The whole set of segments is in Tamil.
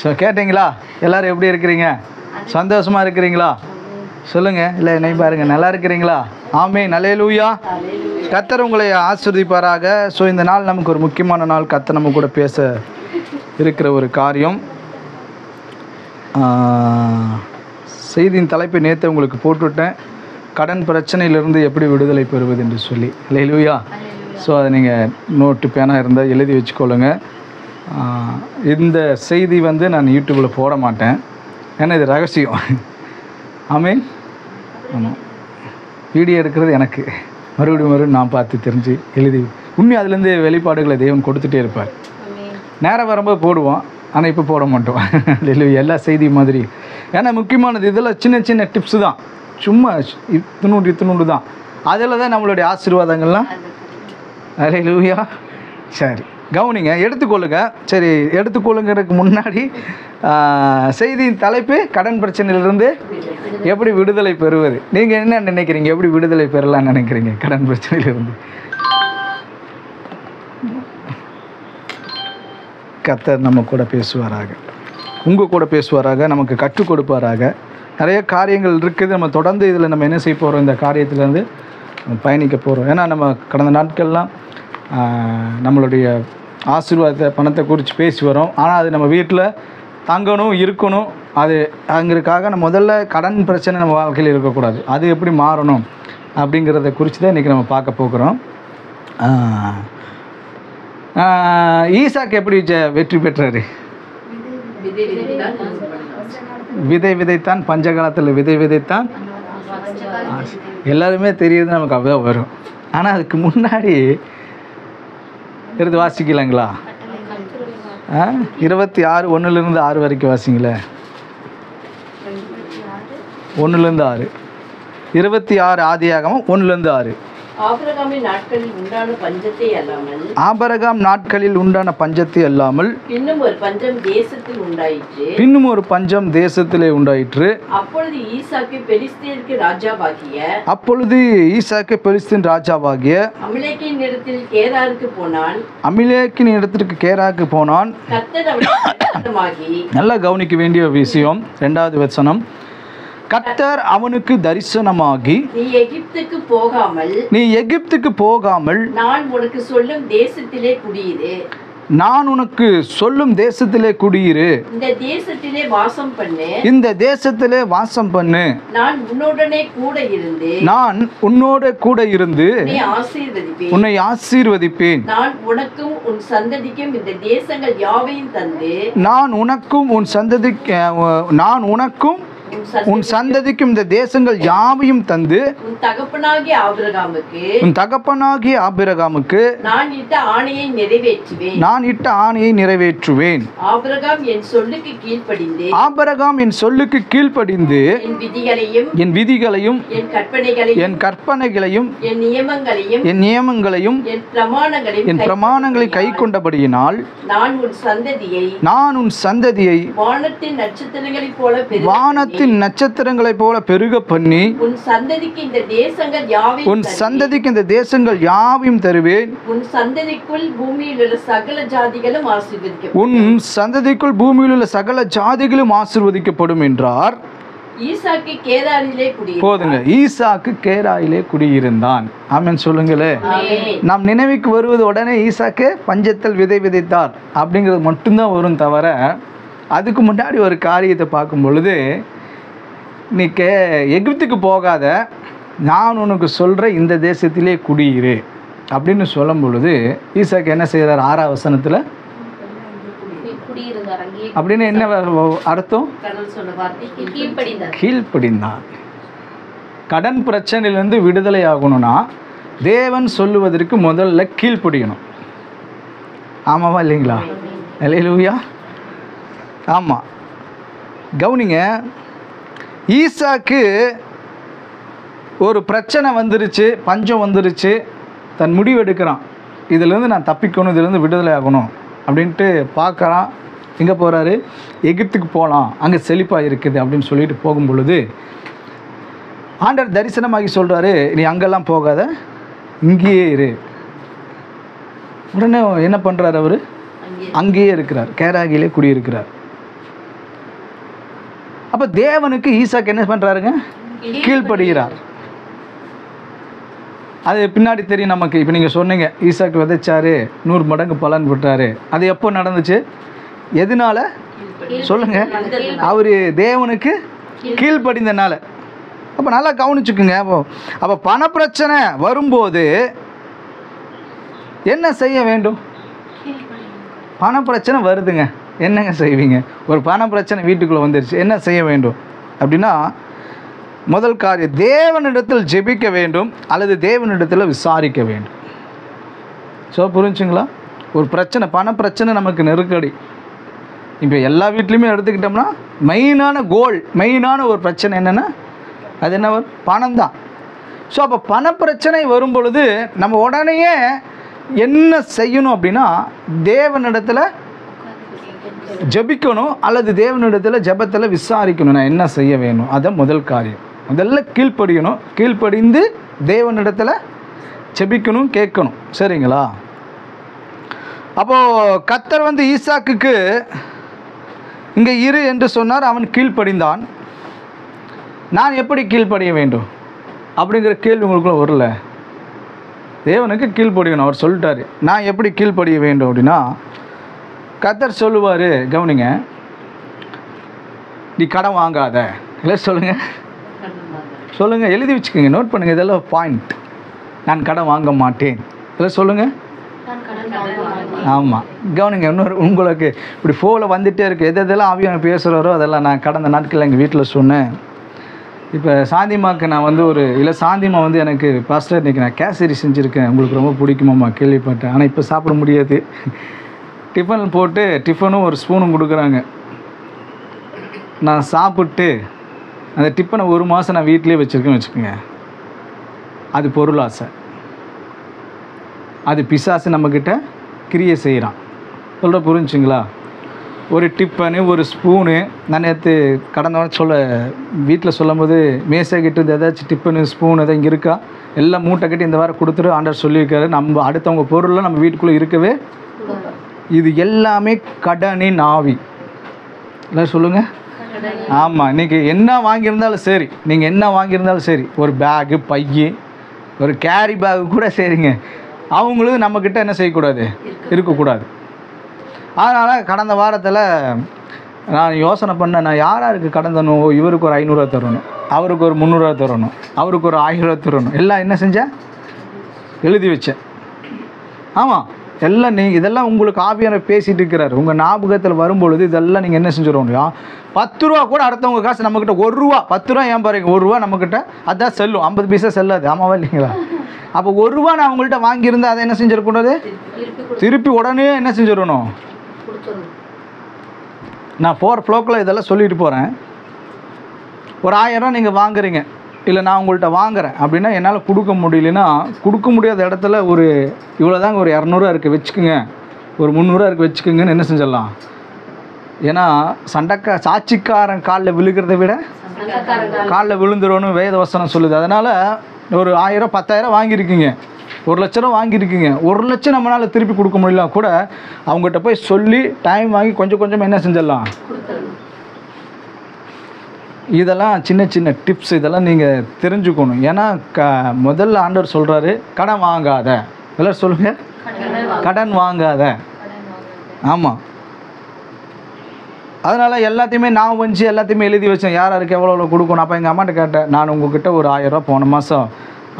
ஸோ கேட்டிங்களா? எல்லோரும் எப்படி இருக்கிறீங்க? சந்தோஷமாக இருக்கிறீங்களா? சொல்லுங்கள். இல்லை என்னை பாருங்கள், நல்லா இருக்கிறீங்களா? ஆமென், அல்லேலூயா. கர்த்தர் உங்களை ஆசீர்வதிப்பாராக. ஸோ இந்த நாள் நமக்கு ஒரு முக்கியமான நாள். கர்த்தர் நம்ம கூட பேச இருக்கிற ஒரு காரியம். செய்தியின் தலைப்பை நேற்று உங்களுக்கு போட்டுவிட்டேன், கடன் பிரச்சனையிலிருந்து எப்படி விடுதலை பெறுவது என்று சொல்லி. அல்லேலூயா. ஸோ அதை நீங்கள் நோட்டு பேனா இருந்தால் எழுதி வச்சுக்கொள்ளுங்க. இந்த செய்தி நான் யூடியூப்பில் போட மாட்டேன், ஏன்னா இது ரகசியம். ஆமென். ஆமாம், வீடியோ எடுக்கிறது எனக்கு மறுபடியும் நான் பார்த்து தெரிஞ்சு எழுதி உண்மை அதுலேருந்து வெளிப்பாடுகளை தேவன் கொடுத்துட்டே இருப்பார். நேரம் வரும்போது போடுவோம், ஆனால் இப்போ போட மாட்டோம். இல்லை எல்லா செய்தி மாதிரி. ஏன்னா முக்கியமானது இதெல்லாம் சின்ன சின்ன டிப்ஸு தான், சும்மா இத்தினூண்டு தான். அதில் தான் நம்மளுடைய ஆசீர்வாதங்கள்லாம். அல்லேலூயா. சரி, கவனிங்க, எடுத்துக்கொள்ளுங்க. சரி, எடுத்துக்கொள்ளுங்கிறதுக்கு முன்னாடி செய்தியின் தலைப்பு கடன் பிரச்சனையிலிருந்து எப்படி விடுதலை பெறுவது. நீங்கள் என்ன நினைக்கிறீங்க? எப்படி விடுதலை பெறலாம்னு நினைக்கிறீங்க கடன் பிரச்சனையிலிருந்து? கர்த்தர் நம்ம கூட பேசுவாராக, உங்கள் கூட பேசுவாராக, நமக்கு கற்றுக் கொடுப்பாராக. நிறைய காரியங்கள் இருக்குது. நம்ம தொடர்ந்து இதில் நம்ம என்ன செய்ய போகிறோம், இந்த காரியத்திலேருந்து பயணிக்க போகிறோம். ஏன்னா நம்ம கடந்த நாட்கள்லாம் நம்மளுடைய ஆசீர்வாதத்தை பணத்தை குறித்து பேசி வரோம். ஆனால் அது நம்ம வீட்டில் தங்கணும், இருக்கணும். அது அங்கிறதுக்காக நம்ம முதல்ல கடன் பிரச்சனை நம்ம வாழ்க்கையில் இருக்கக்கூடாது. அது எப்படி மாறணும் அப்படிங்கிறத குறித்து தான் இன்றைக்கி நம்ம பார்க்க போகிறோம். ஈசாக்கு எப்படி வெற்றி பெற்றார்? விதை விதைத்தான், பஞ்சகாலத்தில் விதை விதைத்தான். எல்லாருமே தெரியுது, நமக்கு அப்படியே வரும். ஆனால் அதுக்கு முன்னாடி எடுத்து வாசிக்கலாங்களா? 26 1 வரைக்கும் வாசிங்களே. 1-6, 26 ஆதியாகமம் 1-6. ஆபிரகாமின் நாட்களில் உண்டான பஞ்சத்தை அல்லாமல், ஆபிரகாம் நாட்களில் உண்டான பஞ்சத்தை அல்லாமல் இன்னும் ஒரு பஞ்சம் தேசத்தில் உண்டாயிற்று. பின்னும் ஒரு பஞ்சம் தேசத்திலே உண்டாயிற்று. அப்பொழுது ஈசாக்கு பெலிஸ்தீனுக்கு ராஜாவாகிய, அப்பொழுது ஈசாக்கு பெலிஸ்தீன் ராஜாவாகிய அமிலேக்கின் இடத்தில் கேராருக்கு போனான். அமிலேக்கின் இடத்திற்கு கேராக்கு போனான். கர்த்தர் அவனுக்கு தரிசனமாகி, நல்லா கவனிக்க வேண்டிய விஷயம், 2வது வசனம். கர்த்தர் அவனுக்கு தரிசனமாகி, நீ எகிப்துக்கு போகாமல் நான் உனக்கு சொல்லும் தேசத்திலே குடியிரு. நான் உனக்கு சொல்லும் தேசத்திலே குடியிரு. இந்த தேசத்திலே வாசம் பண்ணு. இந்த தேசத்திலே வாசம் பண்ணு. நான் உன்னோடனே கூட இருந்து உன்னை ஆசீர்வதிப்பேன். நான் உனக்கும் உன் சந்ததிக்கும் இந்த தேசங்கள் யாவையும் தந்து, நான் உனக்கும் உன் சந்ததிக்கும் இந்த தேசங்கள் யாவையும் தந்து, உன் தகப்பனாகிய ஆபிரகாமுக்கு நான் இட்ட ஆணையை நிறைவேற்றுவேன். ஆபிரகாம் என் சொல்லுக்கு கீழ்ப்படிந்து என் விதிகளையும் என் கற்பனைகளையும் என் நியமங்களையும் என் பிரமாணங்களை கை கொண்டபடியினால் நான் உன் சந்ததியை வானத்தின் நட்சத்திரங்களைப் போல பெருக பண்ணி உன் சந்ததிக்கு இந்த தேசங்கள் யாவையும் தருவேன். உன் சந்ததிக்குள் பூமியில் உள்ள சகல ஜாதிகளும் ஆசீர்வதிக்கப்படும் என்றார். ஈசாக்கு கேராரிலே போதுங்க, ஈசாக்கு கேராரிலே குடியிருந்தான். ஆமென் சொல்லுங்களே. நாம் நினைவுக்கு வருவது உடனே ஈசாக்கு பஞ்சத்தில் விதை விதைத்தார் அப்படிங்கிறது மட்டும்தான் வரும், தவிர அதுக்கு முன்னாடி ஒரு காரியத்தை பார்க்கும் பொழுது, நீ எகிப்துக்கு போகாத, நான் உனக்கு சொல்கிற இந்த தேசத்திலே குடியிரு அப்படின்னு சொல்லும் பொழுது ஈசாக்கு என்ன செய்கிறார்? 6ஆம் வசனத்தில் அப்படின்னு என்ன அர்த்தம்? கீழ்ப்படிந்தான். கடன் பிரச்சனையிலேருந்து விடுதலை ஆகணும்னா தேவன் சொல்லுவதற்கு முதல்ல கீழ்ப்படியணும். ஆமாவா இல்லைங்களா? அல்லேலூயா. ஆமாம், கவனிங்க. ஈசாக்கு ஒரு பிரச்சனை வந்துருச்சு, பஞ்சம் வந்துருச்சு, தன் முடிவு எடுக்கிறான். இதிலேருந்து நான் தப்பிக்கணும், இதிலேருந்து விடுதலை ஆகணும் அப்படின்ட்டு பார்க்குறான். எங்கே போகிறாரு? எகிப்துக்கு போகலாம், அங்கே செழிப்பாக இருக்குது அப்படின்னு சொல்லிட்டு போகும் பொழுது ஆண்டவர் தரிசனமாகி சொல்கிறாரு, நீ அங்கெல்லாம் போகாத, இங்கேயே இரு. உடனே என்ன பண்ணுறாரு? அவர் அங்கேயே இருக்கிறார், கேராகிலே குடியிருக்கிறார். அப்போ தேவனுக்கு ஈசாக்கு என்ன பண்ணுறாருங்க? கீழ்ப்படுகிறார். அது பின்னாடி தெரியும் நமக்கு. இப்போ நீங்கள் சொன்னீங்க ஈசாக்கு விதைச்சாரு 100 மடங்கு பலன் பெற்றாரு. அது எப்போ நடந்துச்சு? எதனால சொல்லுங்க? அவர் தேவனுக்கு கீழ்ப்படிந்தனால. அப்போ நல்லா கவனிச்சுக்குங்க. அப்போ பணப்பிரச்சனை வரும்போது என்ன செய்ய வேண்டும்? பணப்பிரச்சனை வருதுங்க, என்னங்க செய்வீங்க? ஒரு பணப்பிரச்சனை வீட்டுக்குள்ளே வந்துருச்சு, என்ன செய்ய வேண்டும் அப்படின்னா, முதல் காரியம் தேவனிடத்தில் ஜெபிக்க வேண்டும் அல்லது தேவனிடத்தில் விசாரிக்க வேண்டும். ஸோ புரிஞ்சுங்களா? ஒரு பிரச்சனை, பணப்பிரச்சனை நமக்கு நெருக்கடி. இப்போ எல்லா வீட்லேயுமே எடுத்துக்கிட்டோம்னா மெயினான ஒரு பிரச்சனை என்னென்னா அது என்ன? பணம் தான். ஸோ அப்போ பணப்பிரச்சனை வரும் பொழுது நம்ம உடனேயே என்ன செய்யணும் அப்படின்னா, தேவனிடத்தில் ஜெபிக்கணும் அல்லது தேவனிடத்தில் ஜெபத்தில் விசாரிக்கணும், நான் என்ன செய்ய வேணும். அதான் முதல் காரியம். முதல்ல கீழ்ப்படியணும், கீழ்ப்படிந்து தேவனிடத்தில் ஜெபிக்கணும், கேட்கணும். சரிங்களா? அப்போது கர்த்தர் ஈசாக்குக்கு இங்கே இரு என்று சொன்னார். அவன் கீழ்ப்படிந்தான். நான் எப்படி கீழ்ப்படிய வேண்டும் அப்படிங்கிற கேள்வி உங்களுக்குள்ள வரல. தேவனுக்கு கீழ்ப்படியணும். அவர் சொல்லிட்டாரு, நான் எப்படி கீழ்ப்படிய வேண்டும் அப்படின்னா, கர்த்தர் சொல்லுவார், கவனிங்க, நீ கடன் வாங்காத. இல்லை சொல்லுங்கள், எழுதி வச்சுக்கோங்க, நோட் பண்ணுங்கள், இதெல்லாம் பாயிண்ட். நான் கடன் வாங்க மாட்டேன். இல்லை சொல்லுங்கள். ஆமாம், கவனிங்க. இன்னொரு உங்களுக்கு இப்படி ஃபோனில் வந்துகிட்டே இருக்குது, எதெல்லாம் ஆவியான பேசுகிறாரோ அதெல்லாம் நான் கடந்த நாட்களில் எங்கள் வீட்டில் சொன்னேன். இப்போ சாந்திமாக்கு நான் சாந்திமா எனக்கு பாஸ்டர் இன்றைக்கி நான் கேசரி செஞ்சுருக்கேன், உங்களுக்கு ரொம்ப பிடிக்குமாம்மா, கேள்விப்பட்டேன். ஆனால் இப்போ சாப்பிட முடியாது. டிஃபன் போட்டு டிஃபனும் ஒரு ஸ்பூனும் கொடுக்குறாங்க. நான் சாப்பிட்டு அந்த டிஃபனை 1 மாதம் நான் வீட்டிலே வச்சுருக்கேன்னு வச்சுக்கோங்க. அது பொருளாசை, அது பிசாசு நம்மக்கிட்ட கிரியை செய்கிறான். சொல்கிற புரிஞ்சுங்களா? ஒரு டிஃபனு, ஒரு ஸ்பூனு, நான் நேற்று கடந்த வீட்டில் சொல்லும்போது மேசைக்கிட்டு ஏதாச்சும் டிஃபனு ஸ்பூன் எதாவது இங்கே இருக்கா, எல்லாம் மூட்டை கட்டி இந்த வாரம் கொடுத்துட்டு ஆண்டவர் சொல்லியிருக்காரு. நம்ம அடுத்தவங்க பொருள்லாம் நம்ம வீட்டுக்குள்ளே இருக்கவே. இது எல்லாமே கடனின் ஆவி. இல்லை சொல்லுங்கள். ஆமாம், இன்றைக்கி என்ன வாங்கியிருந்தாலும் சரி, நீங்கள் என்ன வாங்கியிருந்தாலும் சரி, ஒரு பேகு, பையி, ஒரு கேரி பேகு கூட சரிங்க, அவங்களும் நம்மக்கிட்ட என்ன செய்யக்கூடாது? இருக்கக்கூடாது. அதனால் கடந்த வாரத்தில் நான் யோசனை பண்ணேன், நான் யாருக்கு கடன் தரணும்? இவருக்கு ஒரு 500 தரணும், அவருக்கு ஒரு 300 தரணும், அவருக்கு ஒரு 1000 தரணும். எல்லாம் என்ன செஞ்சேன்? எழுதி வச்சேன். ஆமாம், எல்லாம் இதெல்லாம் உங்களுக்கு ஆவியானவர் பேசிகிட்டு இருக்கிறார். உங்கள் ஞாபகத்தில் வரும்பொழுது இதெல்லாம் நீங்கள் என்ன செஞ்சுருவோம்? 10 ரூபா கூட அடுத்தவங்க காசு நம்மக்கிட்ட 1 ரூபா, 10 ரூபா ஏன் பாருங்க, 1 ரூபா நம்மக்கிட்ட அதான் செல்லும், 50 பைசா செல்லாது. ஆமாவா இல்லைங்களா? அப்போ 1 ரூபா நான் அவங்கள்ட்ட வாங்கியிருந்தேன், அதை என்ன செஞ்சிடக்கூடாது? திருப்பி உடனே என்ன செஞ்சிடணும்? நான் 4 ஃப்ளோக்கில் இதெல்லாம் சொல்லிட்டு போகிறேன். ஒரு 1000 ரூபா நீங்கள் வாங்குறீங்க, இல்லை நான் உங்கள்கிட்ட வாங்குகிறேன் அப்படின்னா என்னால் கொடுக்க முடியலன்னா, கொடுக்க முடியாத இடத்துல ஒரு இவ்வளோதாங்க, ஒரு 200 இருக்குது வச்சுக்கோங்க, ஒரு 300 இருக்குது வச்சுக்கோங்கன்னு என்ன செஞ்சிடலாம்? ஏன்னா சாட்சிக்காரன் காலில் விழுகிறத விட காலில் விழுந்துருவோன்னு வேத வசனம் சொல்லுது. அதனால் ஒரு 1000 10,000 வாங்கியிருக்கீங்க, 1 லட்ச ரூபா வாங்கியிருக்கீங்க, 1 லட்சம் நம்மளால் திருப்பி கொடுக்க முடியலாம் கூட அவங்ககிட்ட போய் சொல்லி டைம் வாங்கி கொஞ்சம் கொஞ்சம் என்ன செஞ்சிடலாம்? இதெல்லாம் சின்ன சின்ன டிப்ஸ், இதெல்லாம் நீங்கள் தெரிஞ்சுக்கணும். ஏன்னா முதல்ல ஆண்டவர் சொல்கிறாரு, கடன் வாங்காத. எல்லோரும் சொல்லுங்கள், கடன் வாங்காத. ஆமாம், அதனால் எல்லாத்தையுமே நான் வச்சு எல்லாத்தையுமே எழுதி வச்சேன், யாருக்கு எவ்வளோ கொடுக்கணும். அப்போ எங்கள் அம்மாட்ட கேட்டேன், நான் உங்கள்கிட்ட ஒரு 1000 ரூபா போன மாதம்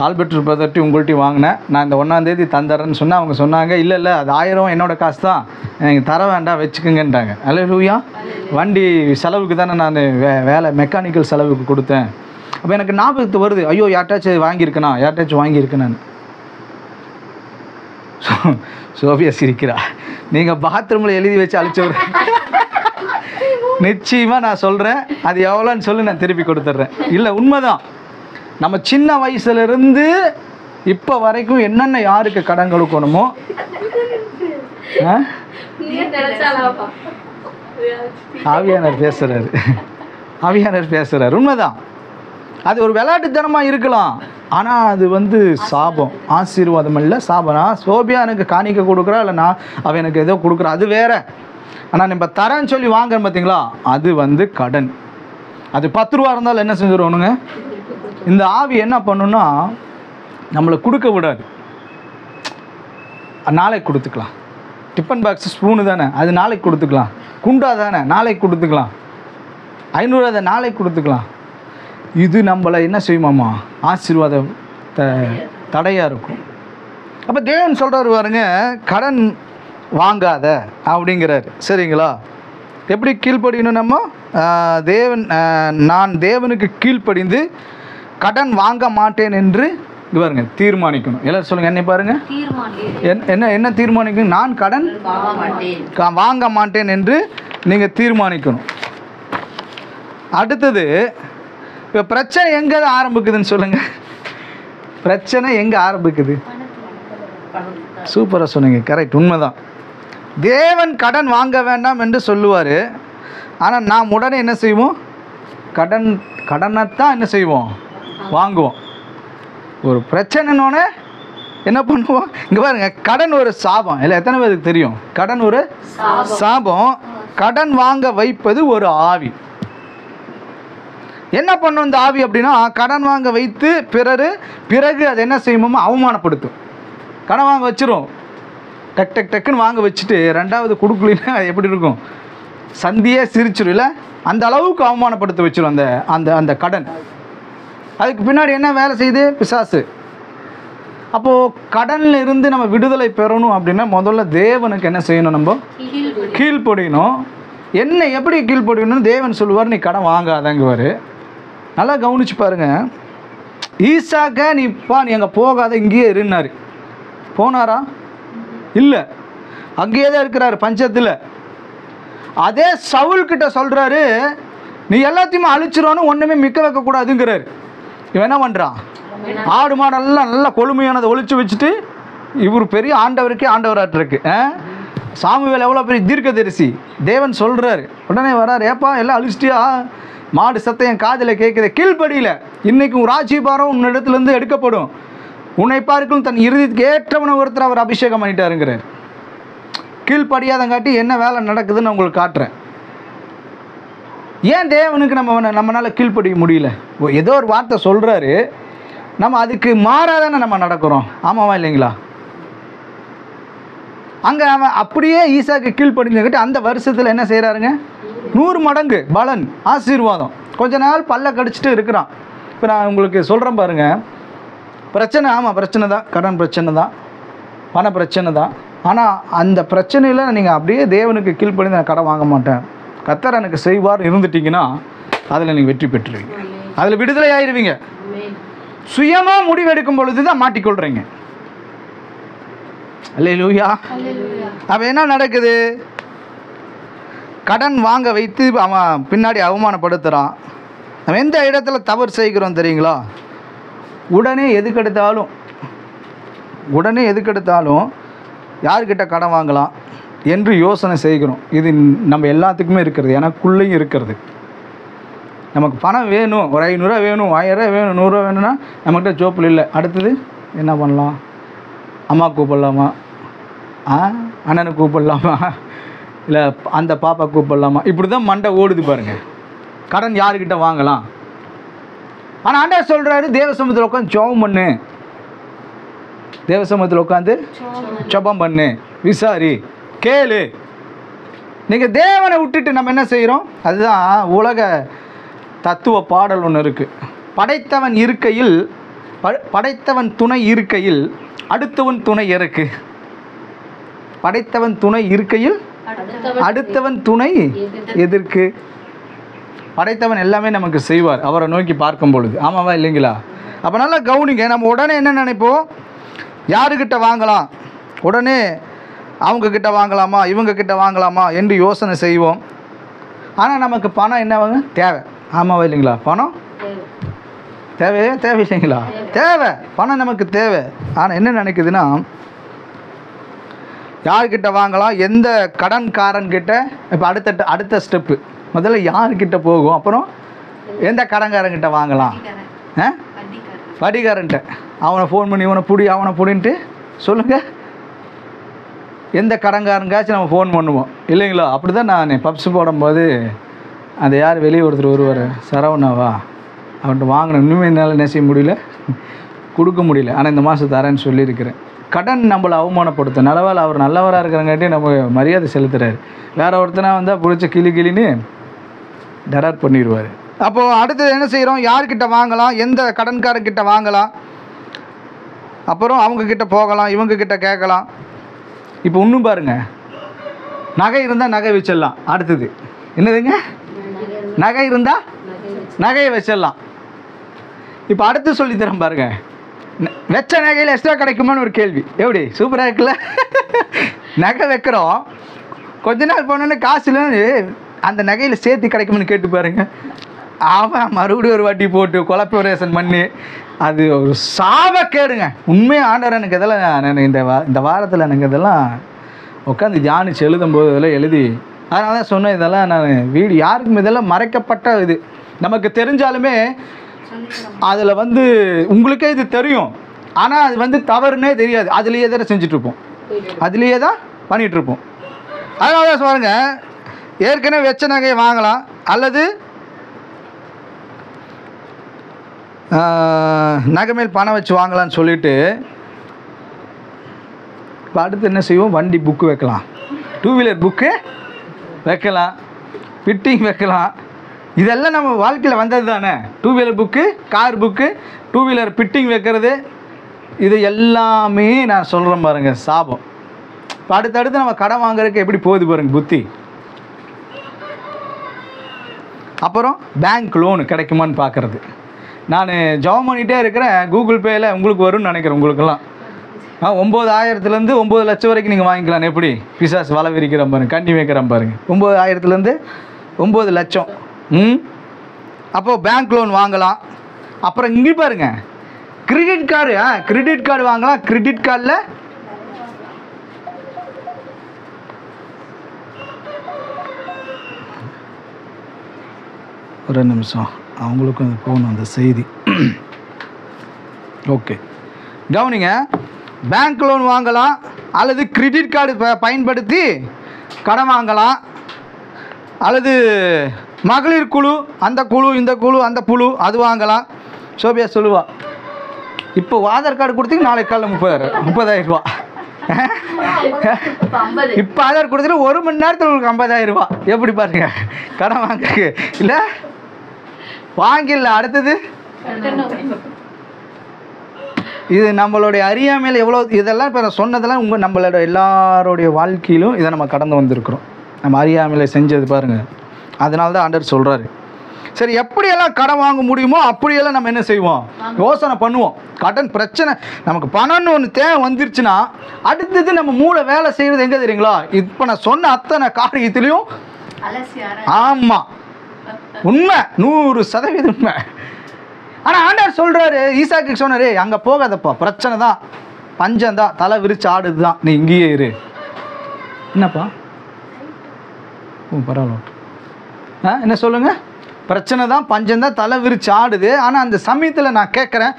ஆல்பர்ட் பிரதர்ட்டி உங்கள்கிட்ட வாங்கினேன், நான் இந்த 1ஆம் தேதி தந்துடுறேன்னு சொன்னேன். அவங்க சொன்னாங்க, இல்லை அது 1000 என்னோடய காசு தான், எனக்கு தர வேண்டாம், வச்சுக்கோங்கன்ட்டாங்க. அல்லேலூயா. வண்டி செலவுக்கு தானே நான் வேலை மெக்கானிக்கல் செலவுக்கு கொடுத்தேன். அப்போ எனக்கு ஞாபகத்து வருது, ஐயோ யார்ட்டாச்சும் வாங்கியிருக்கேன். சோபியா சிரிக்கிறா. நீங்கள் பாத்ரூமில் எழுதி வச்சு அழிச்சவர் நிச்சயமாக நான் சொல்கிறேன், அது எவ்வளோன்னு சொல்லி நான் திருப்பி கொடுத்துட்றேன். இல்லை உண்மைதான், நம்ம சின்ன வயசுலேருந்து இப்போ வரைக்கும் என்னென்ன யாருக்கு கடன் கொடுக்கணுமோ ஆவியானர் பேசுகிறாரு. உண்மைதான், அது ஒரு விளையாட்டுத்தனமாக இருக்கலாம், ஆனால் அது சாபம், ஆசீர்வாதம் இல்லை, சாபம். சோபியா எனக்கு காணிக்க கொடுக்குறா, இல்லை அவன் எனக்கு ஏதோ கொடுக்குறா, அது வேற. ஆனால் நம்ம தரேன்னு சொல்லி வாங்குறேன் பார்த்தீங்களா, அது கடன். அது 10 ரூபா இருந்தாலும் என்ன செஞ்சிருவோனுங்க, இந்த ஆவி என்ன பண்ணுன்னா நம்மளை கொடுக்க விடாது. நாளைக்கு கொடுத்துக்கலாம், டிஃபன் பாக்ஸ் ஸ்பூனு தானே அது நாளைக்கு கொடுத்துக்கலாம், குண்டா தானே நாளைக்கு கொடுத்துக்கலாம், 500 அதை நாளைக்கு கொடுத்துக்கலாம். இது நம்மளை என்ன செய்யுமாம்மா, ஆசீர்வாதம் தடையாக இருக்கும். அப்போ தேவன் சொல்கிறாரு பாருங்க, கடன் வாங்காத அப்படிங்கிறாரு. சரிங்களா? எப்படி கீழ்ப்படியணும் நம்ம? நான் தேவனுக்கு கீழ்ப்படிந்து கடன் வாங்க மாட்டேன் என்று பாருங்க தீர்மானிக்கணும். எல்லாரும் சொல்லுங்கள், என்னை பாருங்க, என்ன தீர்மானிக்கணும்? நான் கடன் வாங்க மாட்டேன் என்று நீங்கள் தீர்மானிக்கணும். அடுத்தது, இப்போ பிரச்சனை எங்கே ஆரம்பிக்குதுன்னு சொல்லுங்கள். பிரச்சனை எங்கே ஆரம்பிக்குது? சூப்பராக சொன்னீங்க, கரெக்ட், உண்மைதான். தேவன் கடன் வாங்க வேண்டாம் என்று சொல்லுவார். ஆனால் நாம் உடனே என்ன செய்வோம்? கடனைத்தான் என்ன செய்வோம்? வாங்குவோம். ஒரு பிரச்சனைனோடனே என்ன பண்ணுவோம்? இங்கே பாருங்க, கடன் ஒரு சாபம். இல்லை, எத்தனை பேருக்கு தெரியும் கடன் ஒரு சாபம்? கடன் வாங்க வைப்பது ஒரு ஆவி. என்ன பண்ணும் இந்த ஆவி அப்படின்னா, கடன் வாங்க வைத்து பிறகு அது என்ன செய்யுமோ அவமானப்படுத்தும். கடன் வாங்க வச்சிரும், டக்குன்னு வாங்க வச்சுட்டு ரெண்டாவது கொடுக்கலன்னா எப்படி இருக்கும்? சந்தியே சிரிச்சிடும். இல்லை, அந்த அளவுக்கு அவமானப்படுத்த வச்சிடும் அந்த அந்த அந்த கடன். அதுக்கு பின்னாடி என்ன வேலை செய்யுது? பிசாசு. அப்போது கடனில் இருந்து நம்ம விடுதலை பெறணும் அப்படின்னா முதல்ல தேவனுக்கு என்ன செய்யணும்? நம்ம கீழ்ப்படியணும். என்ன எப்படி கீழ்ப்படியணும்னு தேவன் சொல்லுவார், நீ கடன் வாங்காதங்குவார். நல்லா கவனிச்சு பாருங்க. ஈசாக்க நீ எங்கே போகாத, இங்கேயே இருந்தார். போனாரா? இல்லை, அங்கேயே தான் இருக்கிறாரு பஞ்சத்தில். அதே சவுல்கிட்ட சொல்கிறாரு, நீ எல்லாத்தையுமே அழிச்சிருவான்னு, ஒன்றுமே மிக்க வைக்கக்கூடாதுங்கிறாரு. இவன் என்ன பண்ணுறான்? ஆடு மாடெல்லாம் நல்லா கொழுமையானதை ஒழிச்சு வச்சுட்டு இவர் பெரிய ஆண்டவருக்கே ஆண்டவராட்டிருக்கு. சாமுவேல் எவ்வளோ பெரிய தீர்க்கதரிசி, தேவன் சொல்கிறாரு. உடனே வர்றாரு, ஏப்பா எல்லாம் அழிச்சிட்டியா? மாடு சத்தம் என் காதில் கேட்குது, கீழ்ப்படியில் இன்றைக்கும் ராஜ்யபாரம் உன்னிடத்துலேருந்து எடுக்கப்படும், உன்னை பார்க்கும் தன் இறுதிக்கு ஏற்றவனை ஒருத்தர் அவர் அபிஷேகம் பண்ணிட்டாருங்கிறார். கீழ்ப்படியாதங்காட்டி என்ன வேலை நடக்குதுன்னு உங்களுக்கு காட்டுறேன். ஏன் தேவனுக்கு நம்மளால் கீழ்ப்படிய முடியல? ஏதோ ஒரு வார்த்தை சொல்கிறாரு, நம்ம அதுக்கு மாறாதானே நம்ம நடக்கிறோம். ஆமாவா இல்லைங்களா? அங்கே அவன் அப்படியே ஈசாக்கு கீழ்ப்படிஞ்சுக்கிட்டு அந்த வருஷத்தில் என்ன செய்கிறாருங்க? 100 மடங்கு பலன், ஆசீர்வாதம். கொஞ்ச நாள் பல்ல கடிச்சிட்டு இருக்கிறான். இப்போ நான் உங்களுக்கு சொல்கிறேன் பாருங்கள், பிரச்சனை, ஆமாம் பிரச்சனை தான், கடன் பிரச்சனை தான், பண பிரச்சனை தான். ஆனால் அந்த பிரச்சனையில் நீங்கள் அப்படியே தேவனுக்கு கீழ்ப்படிந்து நான் கடன் வாங்க மாட்டேன், கர்த்தர் எனக்கு செய்வார் இருந்துட்டிங்கன்னா அதில் நீங்கள் வெற்றி பெற்றுருவீங்க, அதில் விடுதலை ஆயிடுவீங்க. சுயமாக முடிவெடுக்கும் பொழுது தான் மாட்டிக்கொள்கிறீங்க. அல்லேலூயா. அப்போ என்ன நடக்குது? கடன் வாங்க வைத்து அவன் பின்னாடி அவமானப்படுத்துகிறான். நம்ம எந்த இடத்துல தவறு செய்கிறோம் தெரியுங்களா? உடனே எதுக்கெடுத்தாலும் யார்கிட்ட கடன் வாங்கலாம் என்று யோசனை செய்கிறோம். இது நம்ம எல்லாத்துக்குமே இருக்கிறது, எனக்குள்ளேயும் இருக்கிறது. நமக்கு பணம் வேணும், ஒரு 500 வேணும், 1000 வேணும், 100 வேணும்னா நம்மகிட்ட ஜோப்பில் இல்லை. அடுத்தது என்ன பண்ணலாம்? அம்மா கூப்பிடலாமா? அண்ணனை கூப்பிடலாமா? இல்லை அந்த பாப்பா கூப்பிடலாமா? இப்படி தான் மண்டை ஓடுது பாருங்கள். கடன் யாருக்கிட்ட வாங்கலாம்? ஆனால் ஆண்டவர் சொல்கிறாரு, தேவசமூகத்தில் உட்காந்து ஜெபம் பண்ணு, தேவசமூகத்தில் உட்காந்து ஜெபம் பண்ணு, விசாரி, கேளு. நீங்கள் தேவனை விட்டுட்டு நம்ம என்ன செய்கிறோம்? அதுதான் உலக தத்துவ பாடல் ஒன்று இருக்குது. படைத்தவன் துணை இருக்கையில் அடுத்தவன் துணை இருக்கு. படைத்தவன் துணை இருக்கையில் அடுத்தவன் துணை எதற்கு? படைத்தவன் எல்லாமே நமக்கு செய்வார் அவரை நோக்கி பார்க்கும் பொழுது. ஆமாவா இல்லைங்களா? அப்போ நல்லா கவனிங்க. நம்ம உடனே என்ன நினைப்போம்? யாருக்கிட்ட வாங்கலாம், உடனே அவங்கக்கிட்ட வாங்கலாமா, இவங்கக்கிட்ட வாங்கலாமா என்று யோசனை செய்வோம். ஆனால் நமக்கு பணம் என்னவாங்க? தேவை. ஆமாவா இல்லைங்களா? பணம் தேவையில்லைங்களா? தேவை, பணம் நமக்கு தேவை. ஆனால் என்ன நினைக்குதுன்னா, யார்கிட்ட வாங்கலாம், எந்த கடன்காரன்கிட்ட. இப்போ அடுத்த ஸ்டெப்பு முதல்ல யார்கிட்ட போகும், அப்புறம் எந்த கடன்காரங்கிட்ட வாங்கலாம்? வட்டிக்காரன்ட்ட. அவனை ஃபோன் பண்ணி அவனை புடின்ட்டு சொல்லுங்கள். எந்த கடன்காரங்காச்சும் நம்ம ஃபோன் பண்ணுவோம் இல்லைங்களா? அப்படி தான் நான் பப்ஸ் போடும்போது அந்த யார் வெளியே ஒருத்தர் வருவார், சரவணாவா, அவன்கிட்ட வாங்கினேன், இன்னுமே என்னால் என்ன செய்ய முடியல, கொடுக்க முடியல. ஆனால் இந்த மாதம் தரேன்னு சொல்லியிருக்கிறேன். கடன் நம்மளை அவமானப்படுத்தும். நல்லவேளை அவர் நல்லவராக இருக்கிறங்காட்டி நம்ம மரியாதை செலுத்துறாரு. வேற ஒருத்தனா வந்தால் பிடிச்ச கிளின்னு டெரர் பண்ணிடுவார். அப்போது அடுத்தது என்ன செய்கிறோம், யார்கிட்ட வாங்கலாம், எந்த கடன்காரங்கிட்ட வாங்கலாம், அப்புறம் அவங்கக்கிட்ட போகலாம், இவங்கக்கிட்ட கேட்கலாம். இப்போ இன்னும் பாருங்கள், நகை இருந்தால் நகை வச்சிடலாம். அடுத்தது என்னதுங்க, நகை இருந்தால் நகையை வச்சிடலாம். இப்போ அடுத்து சொல்லித்தரேன் பாருங்க, வச்ச நகையில் எக்ஸ்ட்ரா கிடைக்குமான்னு ஒரு கேள்வி. எப்படி சூப்பராக இருக்குல்ல? நகை வைக்கிறோம், கொஞ்ச நாள் போனோன்னு காசு இல்லைன்னு அந்த நகையில் சேர்த்து கிடைக்குமான்னு கேட்டு பாருங்க. அவன் மறுபடியும் ஒரு வாட்டி போட்டு கொலப்பரேஷன் பண்ணி அது ஒரு சாபக்கேடுங்க. உண்மையாக ஆண்டவர் எனக்கு இதெல்லாம் நான் இந்த வாரத்தில் எனக்கு இதெல்லாம் உட்காந்து தியானிச்சு எழுதும்போது இதெல்லாம் எழுதி, அதனால தான் சொன்னேன், இதெல்லாம் நான் வீடு யாருக்கும் இதெல்லாம் மறைக்கப்பட்ட இது. நமக்கு தெரிஞ்சாலுமே அதில் உங்களுக்கே இது தெரியும், ஆனால் அது தவறுனே தெரியாது. அதுலேயே தானே செஞ்சிட்ருப்போம், அதுலேயே தான் பண்ணிகிட்ருப்போம். அதனால தான் பாருங்க, ஏற்கனவே வச்ச நகையை வாங்கலாம், அல்லது நகை மேல் பணம் வச்சு வாங்கலான்னு சொல்லிட்டு இப்போ அடுத்து என்ன செய்வோம், வண்டி புக்கு வைக்கலாம், 2 வீலர் புக்கு வைக்கலாம், ஃபிட்டிங் வைக்கலாம். இதெல்லாம் நம்ம வாழ்க்கையில் வந்தது தானே. 2 wheeler book, car book, 2 wheeler fitting வைக்கிறது, இது எல்லாமே நான் சொல்கிறேன் பாருங்கள் சாபம். இப்போ அடுத்தடுத்து நம்ம கடன் வாங்குறதுக்கு எப்படி போகுது பாருங்கள் புத்தி. அப்புறம் பேங்க் லோனு கிடைக்குமான்னு பார்க்குறது. நான் ஜாப் பண்ணிகிட்டே இருக்கிறேன், கூகுள் பேயில் உங்களுக்கு வரும்னு நினைக்கிறேன். உங்களுக்கெல்லாம் 9,000 9 லட்சம் வரைக்கும் நீங்கள் வாங்கிக்கலாம். எப்படி பிசாஸ் வலை விரிக்கிறேன் பாருங்கள், கண்ணி வைக்கிறேன் பாருங்கள். 9,000 9 லட்சம். அப்போது பேங்க் லோன் வாங்கலாம். அப்புறம் இங்கே பாருங்கள், கிரெடிட் கார்டு, கிரெடிட் கார்டு வாங்கலாம். கிரெடிட் கார்டில் ஒரு நிமிஷம், அவங்களுக்கும் அது போகணும் அந்த செய்தி. ஓகே, கவனிங்க. பேங்க் லோன் வாங்கலாம், அல்லது கிரெடிட் கார்டு பயன்படுத்தி கடன் வாங்கலாம், அல்லது மகளிர் குழு, அந்த குழு, இந்த குழு, அந்த புழு, அது வாங்கலாம். சோபியா சொல்லுவா, இப்போ ஆதார் கார்டு கொடுத்தீங்க, நாளைக்கு காலையில் 30,000 ரூபா. இப்போ ஆதார் கொடுத்துட்டு 1 மணி நேரத்தில் உங்களுக்கு 50,000 ரூபா. எப்படி பாருங்க கடன் வாங்க இல்லை வாங்கிடல. அடுத்தது இது நம்மளுடைய அறியாமையில் எவ்வளோ இதெல்லாம் இப்போ நான் சொன்னதெல்லாம் நம்மளோட எல்லாருடைய வாழ்க்கையிலும் இதை நம்ம கடந்து வந்திருக்கிறோம். நம்ம அறியாமையில் செஞ்சது பாருங்கள். அதனால தான் ஆண்டவர் சொல்கிறாரு, சரி எப்படியெல்லாம் கடன் வாங்க முடியுமோ அப்படியெல்லாம் நம்ம என்ன செய்வோம், யோசனை பண்ணுவோம். கடன் பிரச்சனை நமக்கு பணம்னு ஒன்று தேவை வந்துருச்சுன்னா அடுத்தது நம்ம மூளை வேலை செய்கிறது எங்கே தெரியுங்களா, இப்போ நான் சொன்ன அத்தனை காரியத்திலையும். ஆமாம், உண்மை, 100% உண்மை. ஆனால் ஆண்டவர் சொல்கிறாரு, ஈசாக்கு சொன்னார், அங்கே போகாதப்பா, பிரச்சனை தான், பஞ்சம் தான், தலை விரிச்சு ஆடுது தான், நீ இங்கேயே இரு. என்னப்பா பரவாயில்ல, என்ன சொல்லுங்கள், பிரச்சனை தான், பஞ்சம் தான், தலை விரிச்சு ஆடுது. ஆனால் அந்த சமயத்தில் நான் கேட்குறேன்,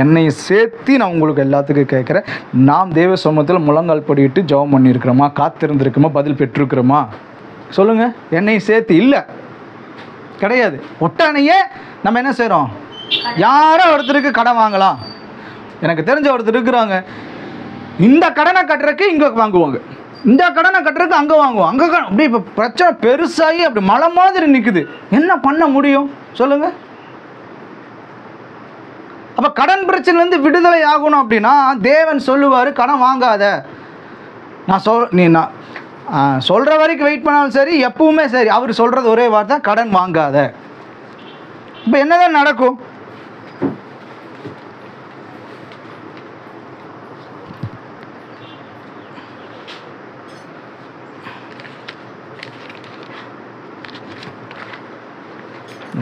என்னையும் சேர்த்து நான் உங்களுக்கு எல்லாத்துக்கும் கேட்குறேன், நாம் தேவ சமூகத்தில் முழங்கால் படிட்டு ஜெபம் பண்ணியிருக்கிறோமா, காத்திருந்துருக்கிறோமா, பதில் பெற்றிருக்கிறோமா சொல்லுங்கள். என்னையும் சேர்த்து இல்லை, கிடையாது. ஒட்டானையே நம்ம என்ன செய்கிறோம், யாரோ ஒருத்தருக்கு கடன் வாங்கலாம். எனக்கு தெரிஞ்ச ஒருத்தர் இருக்கிறாங்க, இந்த கடனை கட்டுறதுக்கு இங்கே வாங்குவாங்க, இந்த கடனை கட்டுறதுக்கு அங்கே வாங்குவோம், அங்கே அப்படி. இப்போ பிரச்சனை பெருசாகி அப்படி மலை மாதிரி நிற்குது. என்ன பண்ண முடியும் சொல்லுங்கள்? அப்போ கடன் பிரச்சனைலேருந்து விடுதலை ஆகணும் அப்படின்னா தேவன் சொல்லுவார், கடன் வாங்காத. நான் சொல்கிற வரைக்கும் வெயிட் பண்ணாலும் சரி, எப்பவுமே சரி, அவர் சொல்கிறது ஒரே வார்த்தை, கடன் வாங்காத. இப்போ என்னதான் நடக்கும்?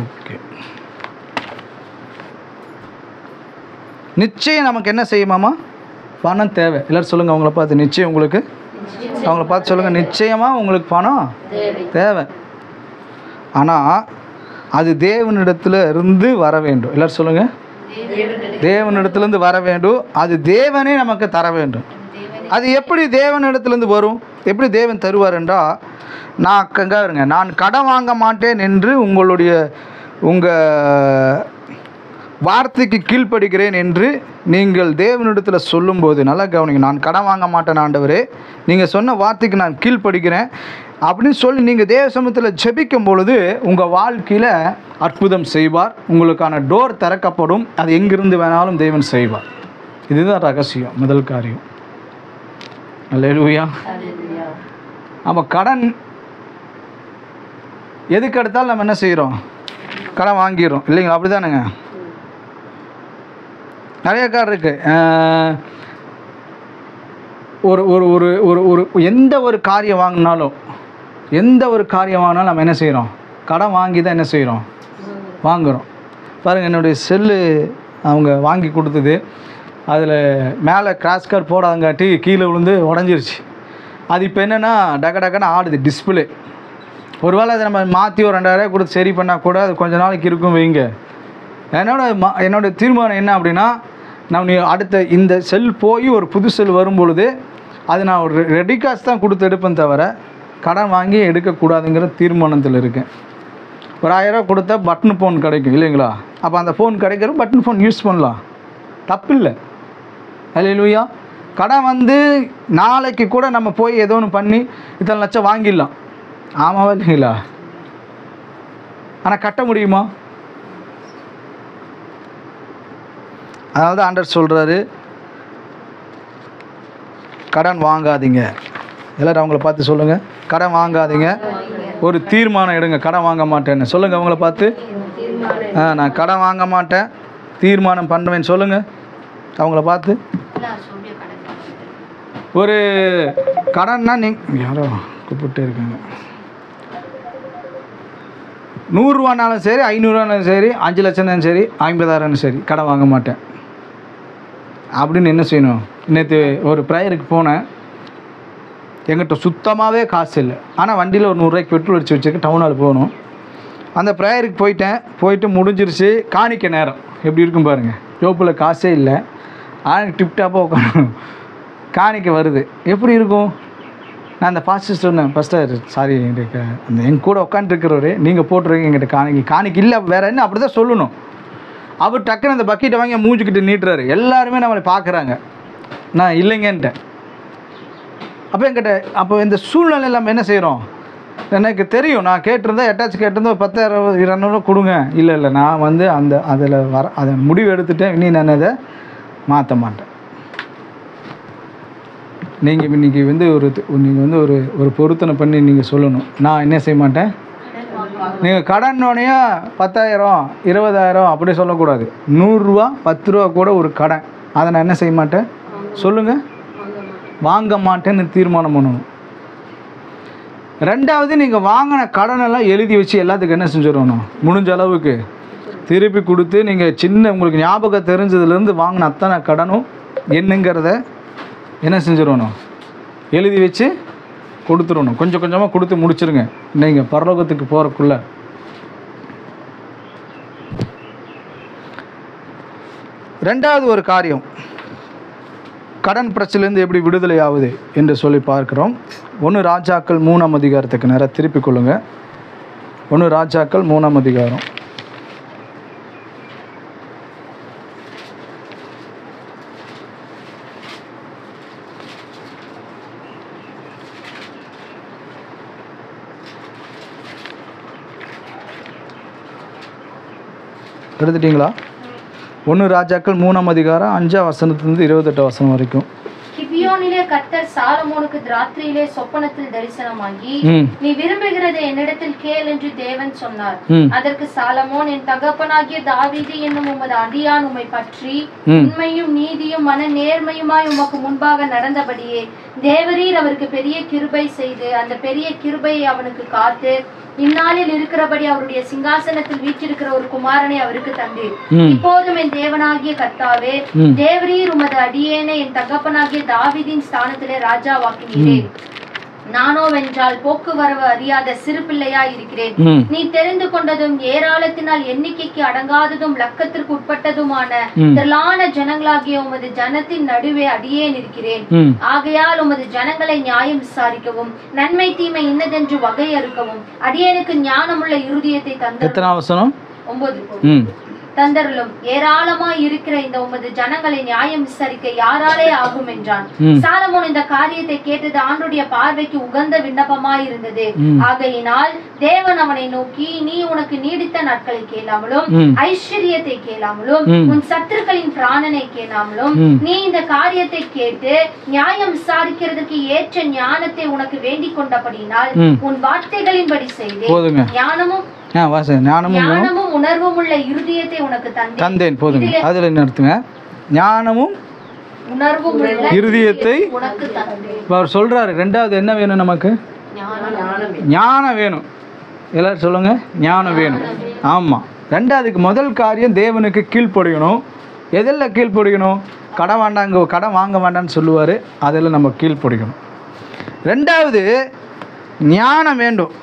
ஓகே, நிச்சயம் நமக்கு என்ன செய்யுமாமா, பணம் தேவை. எல்லோரும் சொல்லுங்கள், அவங்கள பார்த்து நிச்சயம், உங்களுக்கு அவங்கள பார்த்து சொல்லுங்கள், நிச்சயமாக உங்களுக்கு பணம் தேவை. ஆனால் அது தேவனிடத்தில் இருந்து வர வேண்டும். எல்லோரும் சொல்லுங்கள், தேவனிடத்துலேருந்து வர வேண்டும். அது தேவனே நமக்கு தர வேண்டும். அது எப்படி தேவனிடத்துலேருந்து வரும், எப்படி தேவன் தருவார் என்றால், நான் கடன் வாங்க மாட்டேன் என்று உங்கள் வார்த்தைக்கு கீழ்ப்படுகிறேன் என்று நீங்கள் தேவனிடத்தில் சொல்லும்போது, நல்லா கவனிங்க, நான் கடன் வாங்க மாட்டேன் ஆண்டவரே, நீங்கள் சொன்ன வார்த்தைக்கு நான் கீழ்ப்படுகிறேன் அப்படின்னு சொல்லி நீங்கள் தேவ சமூகத்தில் ஜெபிக்கும் பொழுது உங்கள் வாழ்க்கையில் அற்புதம் செய்வார். உங்களுக்கான டோர் திறக்கப்படும். அது எங்கிருந்து வேணாலும் தேவன் செய்வார். இதுதான் ரகசியம், முதல் காரியம். அல்லேலூயா. நம்ம கடன் எதுக்கு எடுத்தாலும் நம்ம என்ன செய்கிறோம்? கடன் வாங்கிடுறோம் இல்லைங்களா? அப்படி தானுங்க. நிறைய கார் இருக்குது. ஒரு ஒரு ஒரு ஒரு ஒரு எந்த ஒரு காரியம் வாங்கினாலும் நம்ம என்ன செய்கிறோம்? கடன் வாங்கி தான் என்ன செய்கிறோம்? வாங்குகிறோம். பாருங்கள், என்னுடைய செல்லு அவங்க வாங்கி கொடுத்தது, அதில் மேலே கிராஷ் கார்டு போடாதங்காட்டி கீழே விழுந்து உடஞ்சிருச்சு. அது இப்போ என்னென்னா டக்குன்னு ஆடுது டிஸ்பிளே. ஒருவேளை அதை நம்ம மாற்றி ஒரு 2000 கொடுத்து சரி பண்ணால் கூட அது கொஞ்ச நாளைக்கு இருக்கும் வைங்க. என்னோட தீர்மானம் என்ன அப்படின்னா, நான் அடுத்த இந்த செல் போய் ஒரு புது செல் வரும் பொழுது அது நான் ஒரு ரெடி காசு தான் கொடுத்து எடுப்பேன், தவிர கடன் வாங்கி எடுக்கக்கூடாதுங்கிற தீர்மானத்தில் இருக்கேன். ஒரு 1000 கொடுத்தா பட்டன் ஃபோன் கிடைக்கும் இல்லைங்களா? அப்போ அந்த ஃபோன் கிடைக்கிற பட்டன் ஃபோன் யூஸ் பண்ணலாம், தப்பு இல்லை. அல்லேலூயா. கடன் நாளைக்கு கூட நம்ம போய் ஏதோ ஒன்று பண்ணி இத்தனை லட்சம் வாங்கிடலாம், ஆமாவா இல்லைங்களா? ஆனால் கட்ட முடியுமா? அதனால தான் ஆண்டவர் சொல்கிறாரு, கடன் வாங்காதீங்க. எல்லோரும் அவங்கள பார்த்து சொல்லுங்கள், கடன் வாங்காதீங்க. ஒரு தீர்மானம் எடுங்க, கடன் வாங்க மாட்டேன்னு சொல்லுங்கள். அவங்கள பார்த்து நான் கடன் வாங்க மாட்டேன் தீர்மானம் பண்ணுவேன்னு சொல்லுங்கள். அவங்கள பார்த்து ஒரு கடன்னா நீங்கள் யாரோ கூப்பிட்டே இருக்காங்க. 100 ரூபானாலும் சரி, 500 ரூபானாலும் சரி, 5 லட்சம்னாலும் சரி, 50,000 சரி, கடன் வாங்க மாட்டேன் அப்படின்னு என்ன செய்யணும்? நேற்று ஒரு ப்ரேயருக்கு போனேன். எங்கிட்ட சுத்தமாகவே காசு இல்லை, ஆனால் வண்டியில் ஒரு 100 ரூபாய்க்கு பெட்ரோல் அடித்து வச்சுருக்கேன். டவுனால் போகணும். அந்த ப்ரேயருக்கு போயிட்டு முடிஞ்சிருச்சு. காணிக்க நேரம் எப்படி இருக்கும் பாருங்கள். ஜோப்பில் காசே இல்லை, ஆனால் டிப்டாப்பாக உட்காந்து காணிக்க வருது. எப்படி இருக்கும்? நான் அந்த பாஸ்டர் சொன்னேன், பாஸ்டர் சாரி, எங்களுக்கு அந்த எங்கள் கூட உட்காந்துருக்கிறவரு, நீங்கள் போட்டுருங்க எங்கிட்ட காணிக்க இல்லை, வேறு என்ன, அப்படி தான் சொல்லணும். அவர் டக்குன்னு அந்த பக்கெட்டை வாங்கி மூஞ்சிக்கிட்டு நீட்டுறாரு. எல்லாருமே நம்மளை பார்க்குறாங்க, நான் இல்லைங்கன்ட்டேன். அப்போ இந்த சூழ்நிலையில் நம்ம என்ன செய்கிறோம்? எனக்கு தெரியும், நான் கேட்டிருந்தேன், எட்டாச்சும் கேட்டிருந்தேன், 10,000 200 கொடுங்க. இல்லை நான் அதை முடிவு எடுத்துட்டேன், இனி நான் அதை மாற்ற மாட்டேன். நீங்கள் இன்றைக்கி நீங்கள் ஒரு பொருத்தனை பண்ணி நீங்கள் சொல்லணும், நான் என்ன செய்ய மாட்டேன். நீங்கள் கடனோடனே 10,000 20,000 அப்படி சொல்லக்கூடாது. 100 ரூபா 10 ரூபா கூட ஒரு கடன், அதை நான் என்ன செய்ய மாட்டேன் சொல்லுங்கள், வாங்க மாட்டேன்னு தீர்மானம் பண்ணணும். ரெண்டாவது, நீங்கள் வாங்கின கடனெல்லாம் எழுதி வச்சு எல்லாத்துக்கும் என்ன செஞ்சிடணும், முடிஞ்ச அளவுக்கு திருப்பி கொடுத்து, நீங்கள் உங்களுக்கு ஞாபகம் தெரிஞ்சதுலேருந்து வாங்கின அத்தனை கடனும் என்னங்கிறத என்ன செஞ்சிடணும், எழுதி வச்சு கொடுத்துடணும். கொஞ்சம் கொஞ்சமாக கொடுத்து முடிச்சிருங்க நீங்கள் பரலோகத்துக்கு போகிறக்குள்ள. ரெண்டாவது ஒரு காரியம், கடன் பிரச்சனையிலேருந்து எப்படி விடுதலை ஆகுது என்று சொல்லி பார்க்குறோம். 1 ராஜாக்கள் 3ஆம் அதிகாரத்துக்கு நேராக திருப்பிக் கொள்ளுங்கள். 1 ராஜாக்கள் 3ஆம் அதிகாரம். எடுத்துட்டிங்களா? 1 ராஜாக்கள் 3ஆம் அதிகாரம் 5ஆம் வசனத்திலிருந்து 28 வசனம் வரைக்கும். கிபியோனிலே கர்த்தர் சாலமோனுக்கு ராத்திரியிலே சொப்பனத்தில் தரிசனமாகி, நீ விரும்புகிறதை என்னிடத்தில் கேள் என்று தேவன் சொன்னார். அதற்கு சாலமோன், என் தகப்பனாகிய தாவீது என்னும் உமது அடியான் உம்மை பற்றி உண்மையும் நீதியும் மன நேர்மையுமாய் உமக்கு முன்பாக நடந்தபடியே தேவரீர் அவருக்கு பெரிய கிருபை செய்து அந்த பெரிய கிருபையை அவனுக்கு காத்து இந்நாளில் இருக்கிறபடி அவருடைய சிங்காசனத்தில் வீற்றிருக்கிற ஒரு குமாரனை அவருக்கு தந்தீர். இப்போதும் என் தேவனாகிய கர்த்தாவே, தேவரீர் உமது அடியேனை என் தகப்பனாகிய தாவீதின் ஸ்தானத்திலே ராஜாவாக்கினீரே. நானோவென்றால் போக்குவரவு அறியாத சிறு பிள்ளையாய் இருக்கிறேன். நீ தெரிந்து கொண்டதும் ஏராளத்தினால் எண்ணிக்கைக்கு அடங்காததும் லக்கத்திற்கு உட்பட்டதுமான திரளான ஜனங்களாகிய உமது ஜனத்தின் நடுவே அடியேன் இருக்கிறேன். ஆகையால் உமது ஜனங்களை நியாயம் விசாரிக்கவும் நன்மை தீமை இன்னதென்று வகையறுக்கவும் அடியேனுக்கு ஞானமுள்ள இருதயத்தை தந்தருளும். 9 தந்தருளும். ஏராளமாய் இருக்கிற இந்த உமது ஜனங்களை நியாயம் விசாரிக்க யாராலே ஆகும் என்றான். சாலமோன் இந்த காரியத்தை கேட்டது ஆண்டுடைய பார்வைக்கு உகந்த விண்ணப்பமாய் இருந்தது. ஆகையினால் தேவன் அவனை நோக்கி, நீ உனக்கு நீடித்த நாட்களை கேளாமலும் ஐஸ்வர்யத்தை கேளாமலும் உன் சத்துருக்களின் பிராணனை கேளாமலும் நீ இந்த காரியத்தை கேட்டு நியாயம் விசாரிக்கிறதுக்கு ஏற்ற ஞானத்தை உனக்கு வேண்டிக் கொண்டபடியினால் உன் வார்த்தைகளின்படி செய்தேன். ஞானமும் உணர்வும் உள்ள இருதயத்தை உனக்கு தந்தேன். போதுங்க, அதுல என்ன அர்த்தங்க? ஞானமும் உணர்வும் உள்ள இருதயத்தை உனக்கு தந்தேன். அவர் சொல்றாரு. ரெண்டாவது என்ன வேணும் நமக்கு? ஞானம் வேணும். எல்லாரும் சொல்லுங்க, ஞானம் வேணும். ஆமா, ரெண்டாவதுக்கு முதல் காரியம் தேவனுக்கு கீழ்ப்படியணும். எதில் கீழ்ப்படியணும்? கடன் வேண்டாங்க, கடன் வாங்க வேண்டான்னு சொல்லுவார், அதில் நம்ம கீழ்ப்படிக்கணும். ரெண்டாவது ஞானம் வேண்டும்.